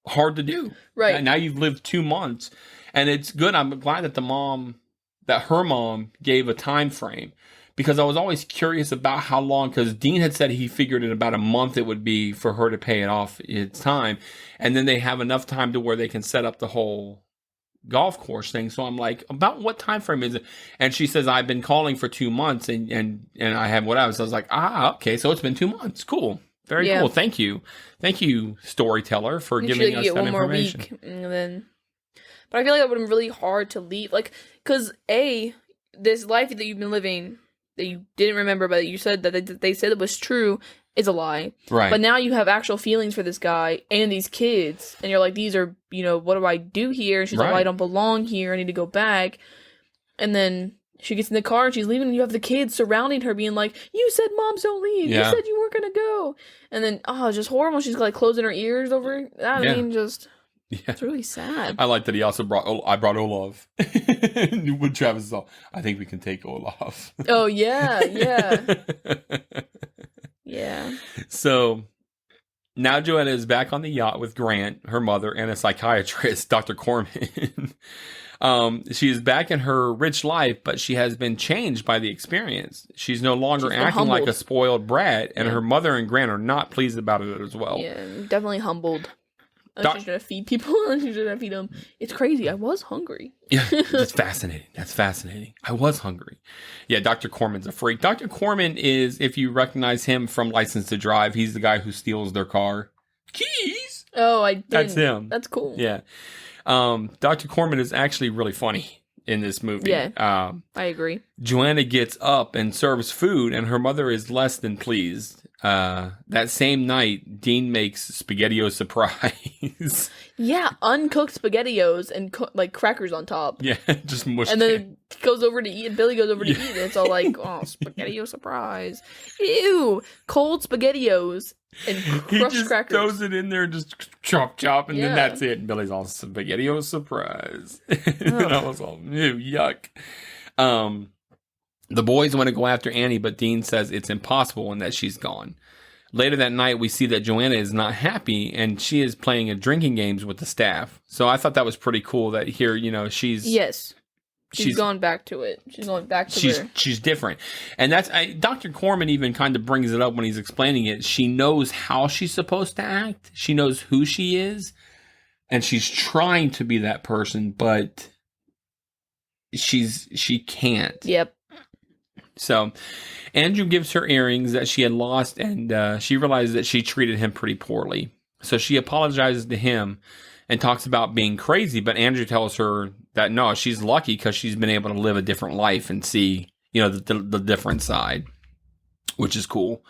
hard to do. Right. Now you've lived 2 months. And it's good. I'm glad that her mom gave a time frame, because I was always curious about how long, because Dean had said he figured in about a month it would be for her to pay it off its time. And then they have enough time to where they can set up the whole golf course thing. So I'm like, about what time frame is it? And she says, I've been calling for 2 months and I have whatever. So I was like, okay. So it's been 2 months. Cool. Very cool. Thank you. Thank you, storyteller, for giving us that information. One more week and then... But I feel like that would have been really hard to leave. Like, because, this life that you've been living, that you didn't remember, but you said that they said it was true, is a lie. Right. But now you have actual feelings for this guy and these kids. And you're like, these are, what do I do here? And she's like, well, I don't belong here. I need to go back. And then she gets in the car and she's leaving. And you have the kids surrounding her being like, you said moms don't leave. Yeah. You said you weren't going to go. And then, it's just horrible. She's like closing her ears over. Yeah, it's really sad. I like that he also brought Olaf. When Travis is all, I think we can take Olaf. Oh, yeah. Yeah. So now Joanna is back on the yacht with Grant, her mother, and a psychiatrist, Dr. Corman. She is back in her rich life, but she has been changed by the experience. She's no longer acting like a spoiled brat, and her mother and Grant are not pleased about it as well. Yeah, definitely humbled. She's gonna feed people and she's gonna feed them. It's crazy. I was hungry. Yeah, that's fascinating. That's fascinating. I was hungry. Yeah, Dr. Corman's a freak. Dr. Corman is, if you recognize him from License to Drive, he's the guy who steals their car. Keys! Oh, I didn't. That's him. That's cool. Yeah. Dr. Corman is actually really funny in this movie. Yeah, I agree. Joanna gets up and serves food, and her mother is less than pleased. That same night, Dean makes SpaghettiOs surprise. Yeah, uncooked SpaghettiOs and like crackers on top. Yeah, just mushed. And then goes over to eat. And Billy goes over to eat. And it's all like, SpaghettiO surprise. Ew, cold SpaghettiOs and crushed crackers. He just throws it in there, just chop, and then that's it. And Billy's all SpaghettiO surprise. And I was all, ew, yuck. The boys want to go after Annie, but Dean says it's impossible and that she's gone. Later that night, we see that Joanna is not happy and she is playing drinking games with the staff. So I thought that was pretty cool that here, she's... Yes. She's gone back to it. She's going back to she's different. And Dr. Corman even kind of brings it up when he's explaining it. She knows how she's supposed to act. She knows who she is. And she's trying to be that person, but she can't. Yep. So Andrew gives her earrings that she had lost, and she realizes that she treated him pretty poorly. So she apologizes to him and talks about being crazy, but Andrew tells her that no, she's lucky because she's been able to live a different life and see, the different side, which is cool.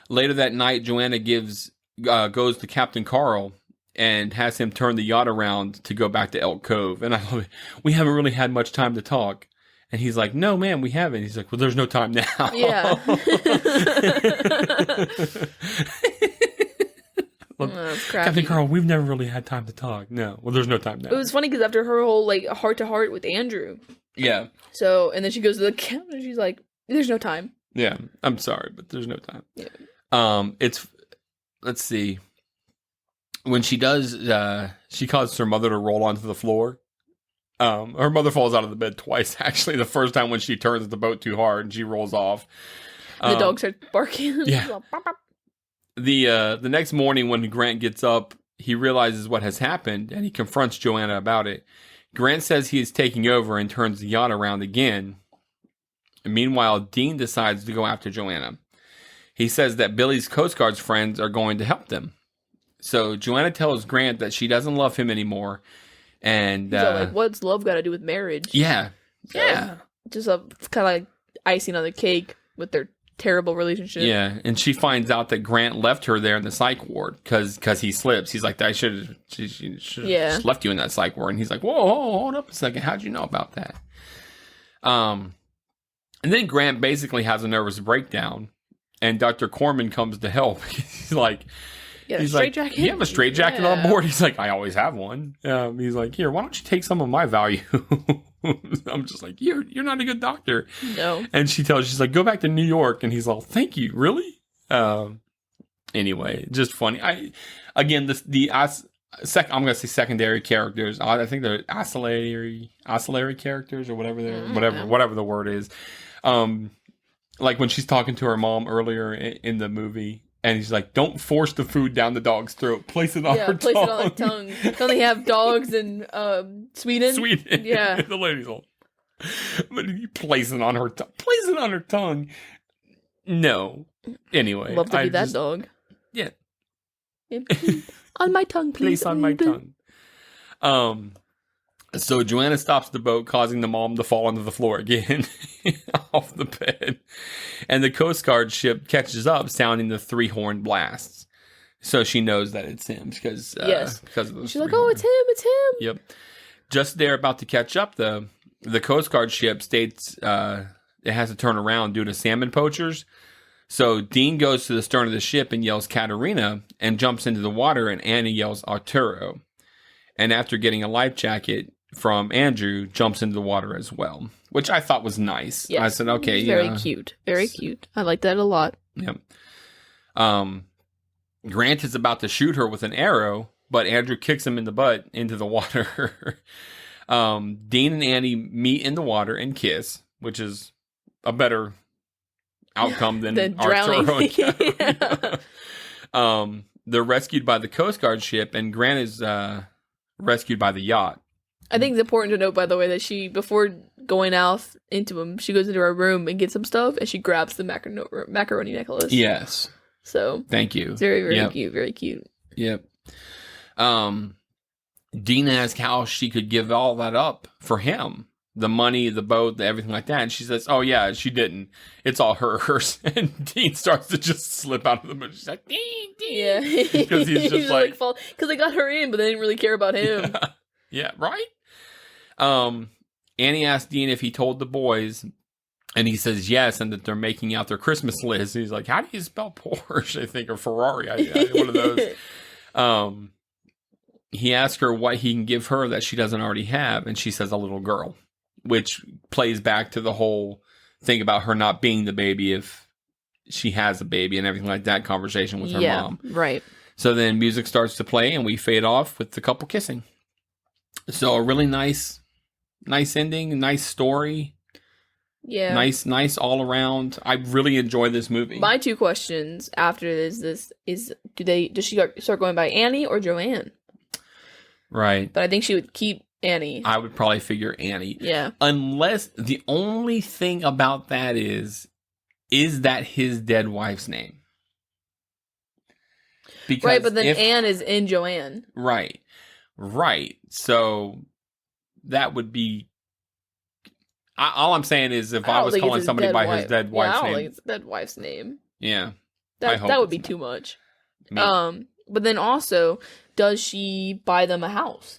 Later that night, Joanna goes to Captain Carl and has him turn the yacht around to go back to Elk Cove. And I love it. We haven't really had much time to talk. And he's like, no, man, we haven't. He's like, well, there's no time now. Yeah. Captain Carl, we've never really had time to talk. No. Well, there's no time now. It was funny because after her whole, heart-to-heart with Andrew. Yeah. So, and then she goes to the captain and she's like, there's no time. Yeah. I'm sorry, but there's no time. Yeah. Let's see. When she does, she causes her mother to roll onto the floor. Her mother falls out of the bed twice, actually. The first time when she turns the boat too hard and she rolls off. The dog starts barking. Yeah. The next morning when Grant gets up, he realizes what has happened and he confronts Joanna about it. Grant says he is taking over and turns the yacht around again. And meanwhile, Dean decides to go after Joanna. He says that Billy's Coast Guard's friends are going to help them. So Joanna tells Grant that she doesn't love him anymore. And what's love got to do with marriage? Yeah. So, yeah. Just it's kind of like icing on the cake with their terrible relationship. Yeah. And she finds out that Grant left her there in the psych ward because he slips. He's like, she should have just left you in that psych ward. And he's like, whoa, hold up a second. How'd you know about that? And then Grant basically has a nervous breakdown and Dr. Corman comes to help. He's like, he's like, jacket? You have a straight jacket on board? He's like, I always have one. He's like, here, why don't you take some of my value? I'm just like, you're not a good doctor. No. And she's like, go back to New York. And he's all, thank you. Really? Anyway, just funny. I'm going to say secondary characters. I think they're oscillatory characters or whatever whatever the word is. Like when she's talking to her mom earlier in the movie. And he's like, don't force the food down the dog's throat. Place it on her tongue. Place it on her tongue. Don't they have dogs in Sweden? Sweden. Yeah. The lady's all, but you place it on her tongue. Place it on her tongue. No. Anyway. Love to be that dog. Yeah. On my tongue, please. Place on my tongue. So Joanna stops the boat, causing the mom to fall onto the floor again off the bed. And the Coast Guard ship catches up, sounding the 3-horn blasts. So she knows that it's him because of those. She's like, oh, it's him. Yep. Just there about to catch up, the Coast Guard ship states it has to turn around due to salmon poachers. So Dean goes to the stern of the ship and yells Katerina and jumps into the water, and Annie yells Arturo. And after getting a life jacket from Andrew, jumps into the water as well, which I thought was nice. Yes. I said, okay. Very cute. Very cute. I like that a lot. Yep. Grant is about to shoot her with an arrow, but Andrew kicks him in the butt into the water. Dean and Annie meet in the water and kiss, which is a better outcome than drowning. They're rescued by the Coast Guard ship, and Grant is rescued by the yacht. I think it's important to note, by the way, that she, before going out into him, she goes into her room and gets some stuff, and she grabs the macaroni necklace. Yes. So. Thank you. It's very, very cute. Very cute. Yep. Dean asks how she could give all that up for him. The money, the boat, everything like that. And she says, oh, yeah, she didn't. It's all hers. And Dean starts to just slip out of the boat. She's like, Dean. Yeah. Because he's just like. Because they got her in, but they didn't really care about him. Yeah, right? Annie asked Dean if he told the boys, and he says yes, and that they're making out their Christmas list. He's like, how do you spell Porsche, I think, or Ferrari? One of those. He asked her what he can give her that she doesn't already have, and she says a little girl, which plays back to the whole thing about her not being the baby if she has a baby and everything like that conversation with her mom. Right. So then music starts to play, and we fade off with the couple kissing. So a really nice Nice ending. Nice story. Yeah. Nice all around. I really enjoy this movie. My 2 questions after this is does she start going by Annie or Joanne? Right. But I think she would keep Annie. I would probably figure Annie. Yeah. Unless the only thing about that is that his dead wife's name? Because right, but then Anne is in Joanne. Right. So that would be. All I'm saying is if I was calling somebody by his dead wife's name. I don't think it's dead wife's name. Yeah. That would be too much. But then also, does she buy them a house?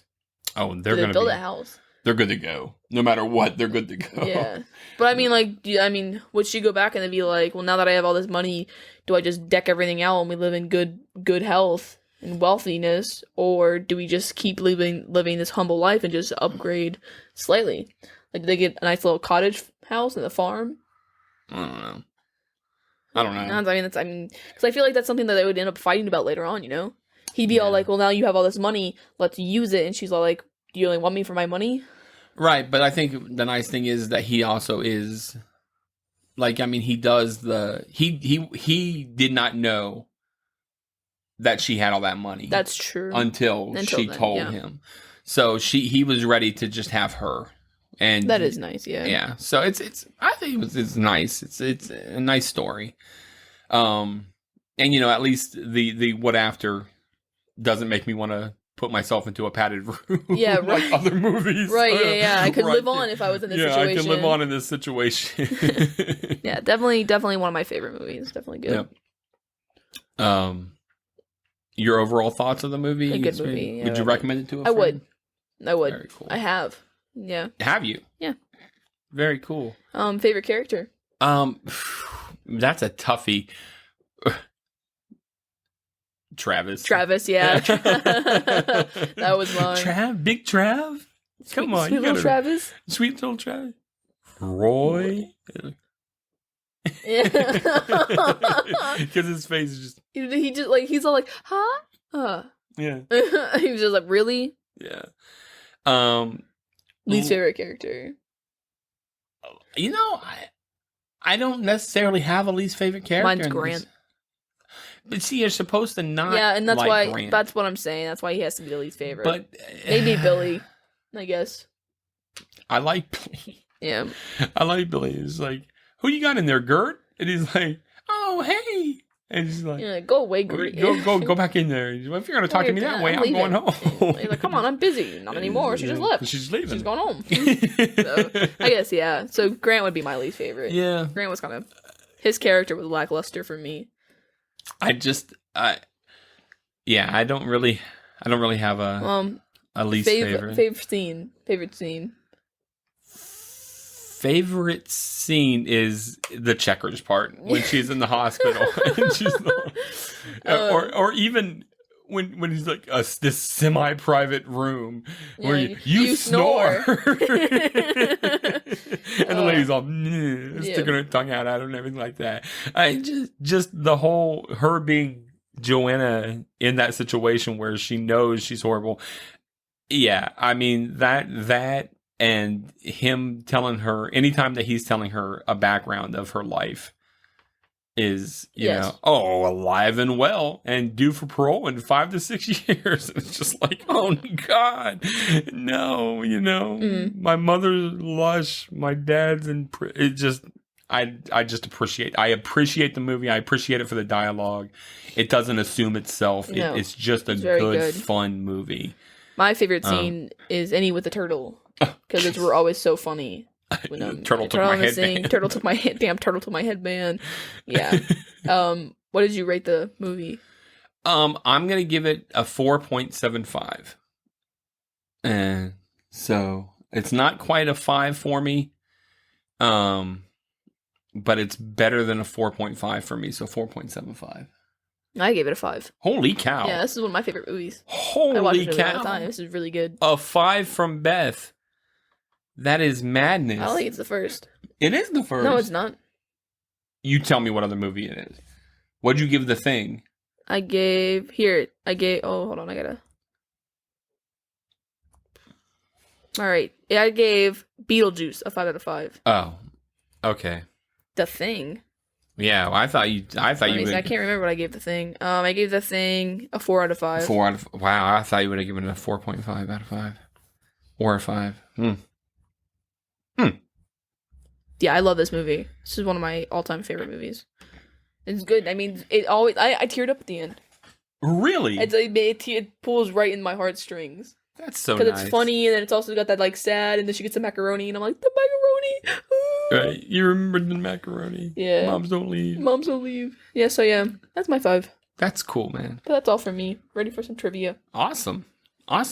Oh, they're going to build a house. They're good to go. No matter what, they're good to go. Yeah. But I mean, would she go back and then be like, well, now that I have all this money, do I just deck everything out and we live in good health and wealthiness? Or do we just keep living this humble life and just upgrade slightly? Like, do they get a nice little cottage house and a farm? I don't know. Because I feel like that's something that they would end up fighting about later on, you know? He'd be all like, well, now you have all this money, let's use it. And she's all like, do you only want me for my money? Right, but I think the nice thing is that he also is, like, I mean, he does he did not know that she had all that money. That's true. Until she told him. So he was ready to just have her. And that is nice, yeah. Yeah. So I think it's nice. It's a nice story. And at least the what after doesn't make me want to put myself into a padded room. Yeah, right. Like other movies. Right, yeah. I could live on if I was in this situation. Yeah, I could live on in this situation. Yeah, definitely one of my favorite movies. Definitely good. Yep. Your overall thoughts of the movie? A good movie. Yeah, would you recommend it to a friend? I would. Very cool. I have. Yeah. Have you? Yeah. Very cool. Favorite character? That's a toughie. Travis, yeah. That was mine. Big Trav? Come on. Sweet little Travis? Sweet little Travis. Roy? Yeah. Because his face is just... He just, like, he's all like, huh? Yeah. He was just like, really? Yeah. Least favorite character? I don't necessarily have a least favorite character. Mine's Grant. But see, you're supposed to not. Yeah, and that's like why. Grant. That's what I'm saying. That's why he has to be the least favorite. But maybe Billy, I guess. I like Billy. Yeah, I like Billy. It's like, who you got in there, Gert? And he's like, oh hey, and he's like, yeah, go away, Gert. Go back in there. If you're gonna talk to me that way, I'm going home. He's like, come on, I'm busy. Not anymore. She just left. She's leaving. She's going home. So, I guess yeah. So Grant would be my least favorite. Yeah, Grant was kind of his character was lackluster for me. I don't really have a least favorite. Favorite scene. Favorite scene is the checkers part when she's in the hospital. And she's or even when he's like this semi-private room where you snore. And the lady's all sticking her tongue out at him and everything like that. I just the whole her being Joanna in that situation where she knows she's horrible. Yeah, I mean that and him telling her anytime that he's telling her a background of her life is alive and well and due for parole in 5 to 6 years. It's just like, oh God, no, my mother's lush, my dad's it just. I just appreciate the movie. I appreciate it for the dialogue. It doesn't assume itself. No, it's just a good, fun movie. My favorite scene is Any with the turtle because we're always so funny. When, turtle took my headband. Turtle took my headband. Turtle took my headband. Yeah. What did you rate the movie? I'm gonna give it a 4.75. And so it's not quite a 5 for me. But it's better than a 4.5 for me, so 4.75. I gave it a 5. Holy cow. Yeah, this is one of my favorite movies. Holy I watched it cow. all the time. This is really good. A 5 from Beth. That is madness. I don't think it's the first. It is the first. No, it's not. You tell me what other movie it is. What'd you give The Thing? Oh, hold on, I gotta... All right. Yeah, I gave Beetlejuice a 5 out of 5. Oh, okay. The Thing. Yeah, well, I thought you I would. can't remember what I gave The Thing. I gave The Thing a 4 out of 5. 4 out of. Wow, I thought you would have given it a 4.5 out of 5, or a 5. Yeah, I love this movie. This is one of my all-time favorite movies. It's good. I mean, it always. I teared up at the end. Really? It pulls right in my heartstrings. That's so nice. Because it's funny, and then it's also got that like sad, and then she gets the macaroni, and I'm like, the macaroni. Right, you remember the macaroni? Yeah. Moms don't leave. Moms don't leave. Yeah, so yeah, that's my 5. That's cool, man. But that's all for me. Ready for some trivia? Awesome. All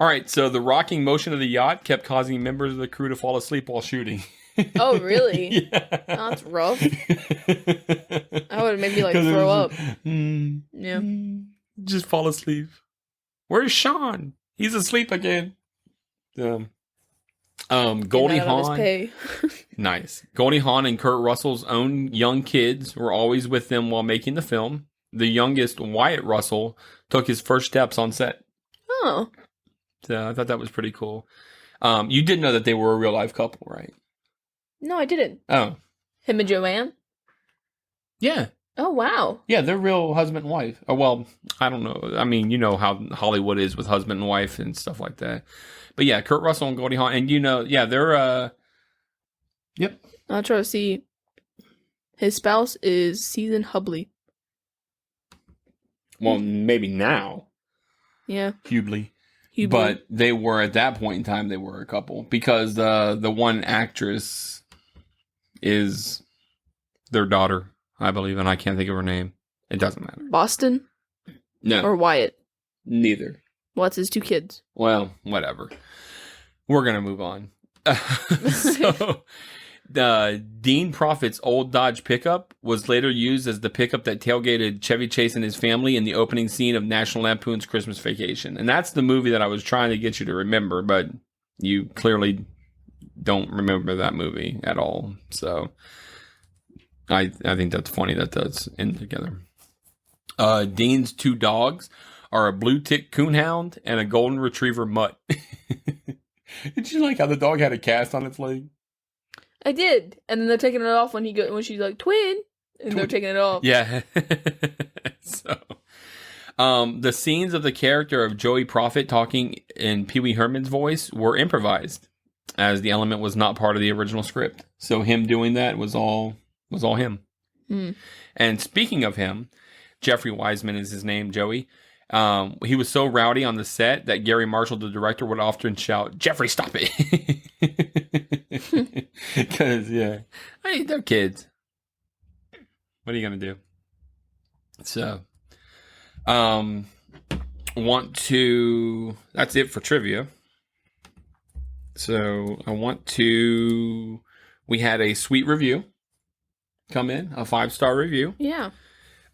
right, so the rocking motion of the yacht kept causing members of the crew to fall asleep while shooting. Oh, really? Yeah. Oh, that's rough. I would maybe like throw up. Yeah. Just fall asleep. Where's Sean? He's asleep again. Goldie Hawn. Nice. Goldie Hawn and Kurt Russell's own young kids were always with them while making the film. The youngest, Wyatt Russell, took his first steps on set. Oh. So I thought that was pretty cool. You did know that they were a real life couple, right? No, I didn't. Oh. Him and Joanne? Yeah. Oh, wow. Yeah, they're real husband and wife. Oh, well, I don't know. I mean, you know how Hollywood is with husband and wife and stuff like that. But yeah, Kurt Russell and Goldie Hawn. And yeah, they're, yep. I'll try to see. His spouse is Susan Hubley. Well, maybe now. Yeah. Hubley. But they were, at that point in time, they were a couple. Because the one actress is their daughter, I believe, and I can't think of her name. It doesn't matter. Boston? No. Or Wyatt? Neither. Well, it's his 2 kids. Well, whatever. We're going to move on. So, Dean Proffitt's old Dodge pickup was later used as the pickup that tailgated Chevy Chase and his family in the opening scene of National Lampoon's Christmas Vacation. And that's the movie that I was trying to get you to remember, but you clearly don't remember that movie at all. So I think that's funny that that's in together. Dean's 2 dogs are a blue tick coonhound and a golden retriever mutt. Did you like how the dog had a cast on its leg? I did. And then they're taking it off when she's like, twin. And they're taking it off. Yeah. So, the scenes of the character of Joey Profit talking in Pee Wee Herman's voice were improvised, as the element was not part of the original script. So him doing that was all him. Mm. And speaking of him, Jeffrey Wiseman is his name, Joey. He was so rowdy on the set that Gary Marshall, the director, would often shout, "Jeffrey, stop it!" Because hey, they're kids. What are you gonna do? So, that's it for trivia. So we had a sweet review come in, a 5-star review. Yeah.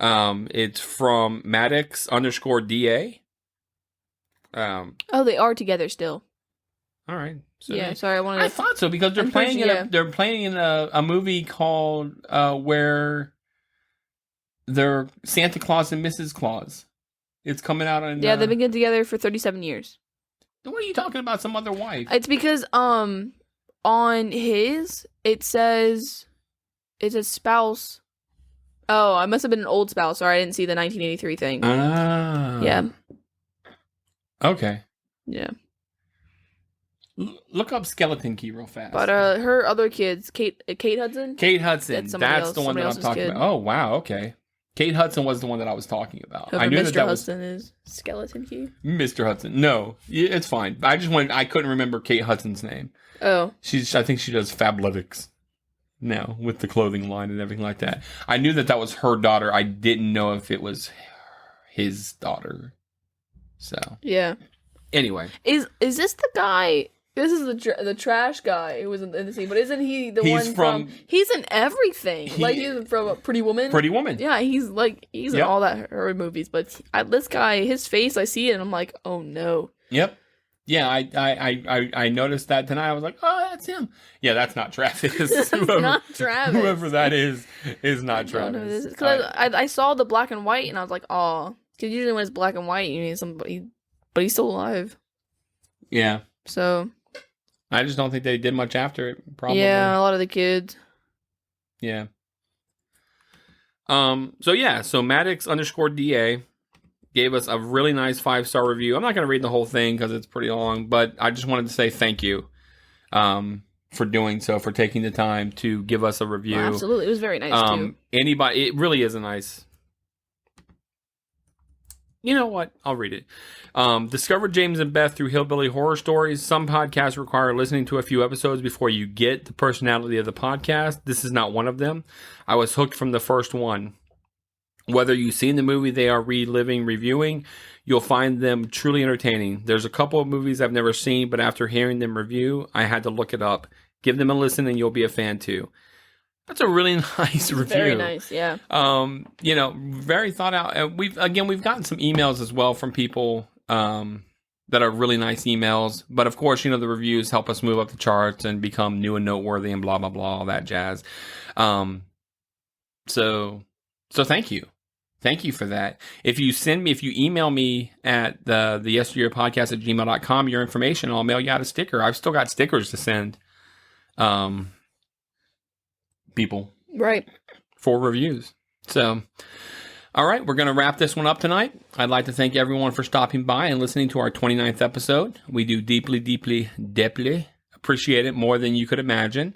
It's from Maddox_DA. They are together still. All right. So yeah, sorry, I thought so because they're playing in a movie called where they're Santa Claus and Mrs. Claus. It's coming out on. Yeah, they've been together for 37 years. What are you talking about? Some other wife? It's because on his it says it's a spouse. Oh, I must have been an old spouse. Sorry, I didn't see the 1983 thing. Ah. Yeah. Okay. Yeah. Look up Skeleton Key real fast. But her other kids, Kate Hudson. Kate Hudson. That's the one that I'm talking about. Oh wow. Okay. Kate Hudson was the one that I was talking about. Whoever I knew Mr. that Hudson is Skeleton Key. Mr. Hudson. No, it's fine. I couldn't remember Kate Hudson's name. Oh. I think she does Fabletics now with the clothing line and everything like that. I knew that was her daughter. I didn't know if it was his daughter. So yeah. Anyway, is this the guy? This is the trash guy who was in the scene, but isn't he one from? He's in everything. He's from Pretty Woman. Pretty Woman. Yeah, he's in all that her movies. But this guy, his face, I see it, and I'm like, oh no. Yep. Yeah, I noticed that tonight. I was like, oh, that's him. Yeah, that's not Travis. Not Travis. Whoever that is not Travis. Because I saw the black and white, and I was like, oh, because usually when it's black and white, you need somebody, but he's still alive. Yeah. So. I just don't think they did much after it. Probably. Yeah, a lot of the kids. Yeah. So Maddox_DA gave us a really nice 5-star review. I'm not going to read the whole thing because it's pretty long, but I just wanted to say thank you for doing so, for taking the time to give us a review. Well, absolutely. It was very nice, too. It really is a nice... You know what? I'll read it. Discover James and Beth through Hillbilly Horror Stories. Some podcasts require listening to a few episodes before you get the personality of the podcast. This is not one of them. I was hooked from the first one. Whether you've seen the movie they are reviewing, you'll find them truly entertaining. There's a couple of movies I've never seen, but after hearing them review, I had to look it up. Give them a listen and you'll be a fan too. That's a really nice review. Very nice, yeah. Very thought out. And we've gotten some emails as well from people that are really nice emails. But of course, the reviews help us move up the charts and become new and noteworthy and blah, blah, blah, all that jazz. So thank you. Thank you for that. If you email me at the yesteryearpodcast@gmail.com, your information, I'll mail you out a sticker. I've still got stickers to send. People. Right. For reviews. So, all right, we're going to wrap this one up tonight. I'd like to thank everyone for stopping by and listening to our 29th episode. We do deeply, deeply, deeply appreciate it more than you could imagine.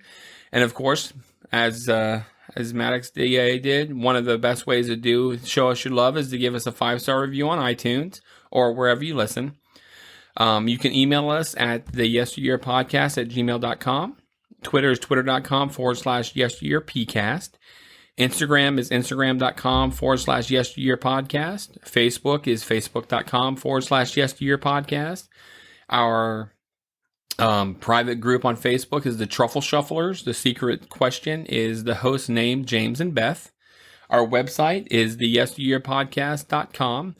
And of course, as Maddox DA did, one of the best ways to show us your love is to give us a 5-star review on iTunes or wherever you listen. You can email us at the yesteryearpodcast@gmail.com. Twitter is twitter.com/yesteryearpcast. Instagram is instagram.com/yesteryearpodcast. Facebook is facebook.com/yesteryearpodcast. Our private group on Facebook is the Truffle Shufflers. The secret question is the host name, James and Beth. Our website is theyesteryearpodcast.com.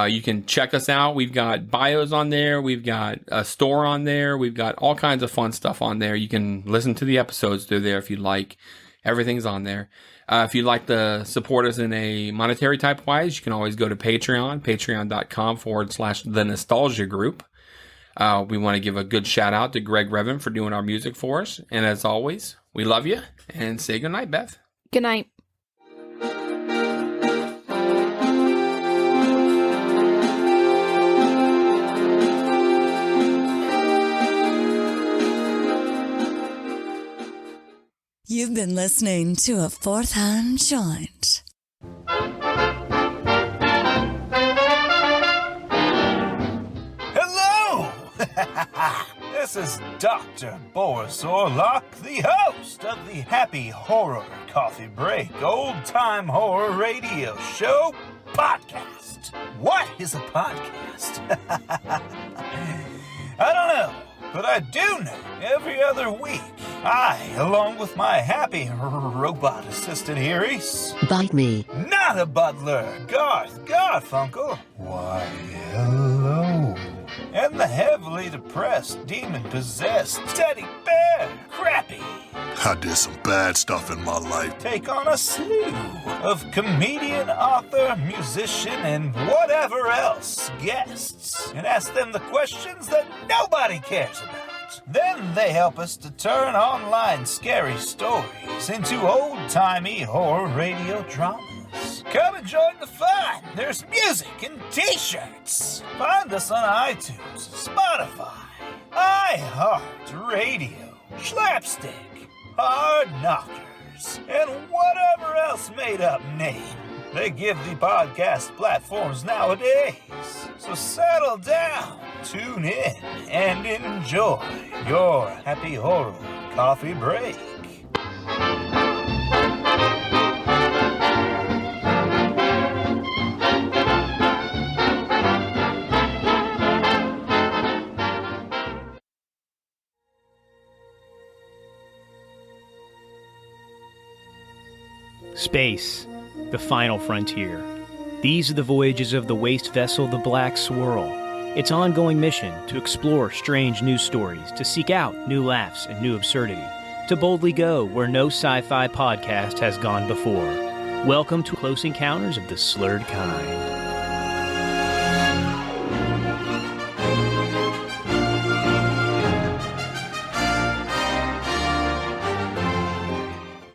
You can check us out. We've got bios on there. We've got a store on there. We've got all kinds of fun stuff on there. You can listen to the episodes through there if you'd like. Everything's on there. If you'd like to support us in a monetary type wise, you can always go to Patreon, patreon.com/the nostalgia group. We want to give a good shout out to Greg Revan for doing our music for us. And as always, we love you and say good night, Beth. Good night. You've been listening to a Fourth Hand Joint. Hello! This is Dr. Boris Orlock, the host of the Happy Horror Coffee Break Old Time Horror Radio Show podcast. What is a podcast? I don't know. But I do know every other week, I, along with my happy robot assistant here, Bite me. not a butler, Garth Garfunkel. Why, hello. And the heavily depressed, demon-possessed Teddy Bear, Crappy. I did some bad stuff in my life. Take on a slew of comedian, author, musician, and whatever else guests and ask them the questions that nobody cares about. Then they help us to turn online scary stories into old-timey horror radio dramas. Come and join the fun. There's music and t-shirts. Find us on iTunes, Spotify, iHeartRadio, Slapstick, Hard Knockers, and whatever else made-up name they give the podcast platforms nowadays. So settle down, tune in, and enjoy your Happy Horror Coffee Break. Space, the final frontier. These are the voyages of the waste vessel, the Black Swirl. Its ongoing mission to explore strange news stories, to seek out new laughs and new absurdity, to boldly go where no sci-fi podcast has gone before. Welcome to Close Encounters of the Slurred Kind.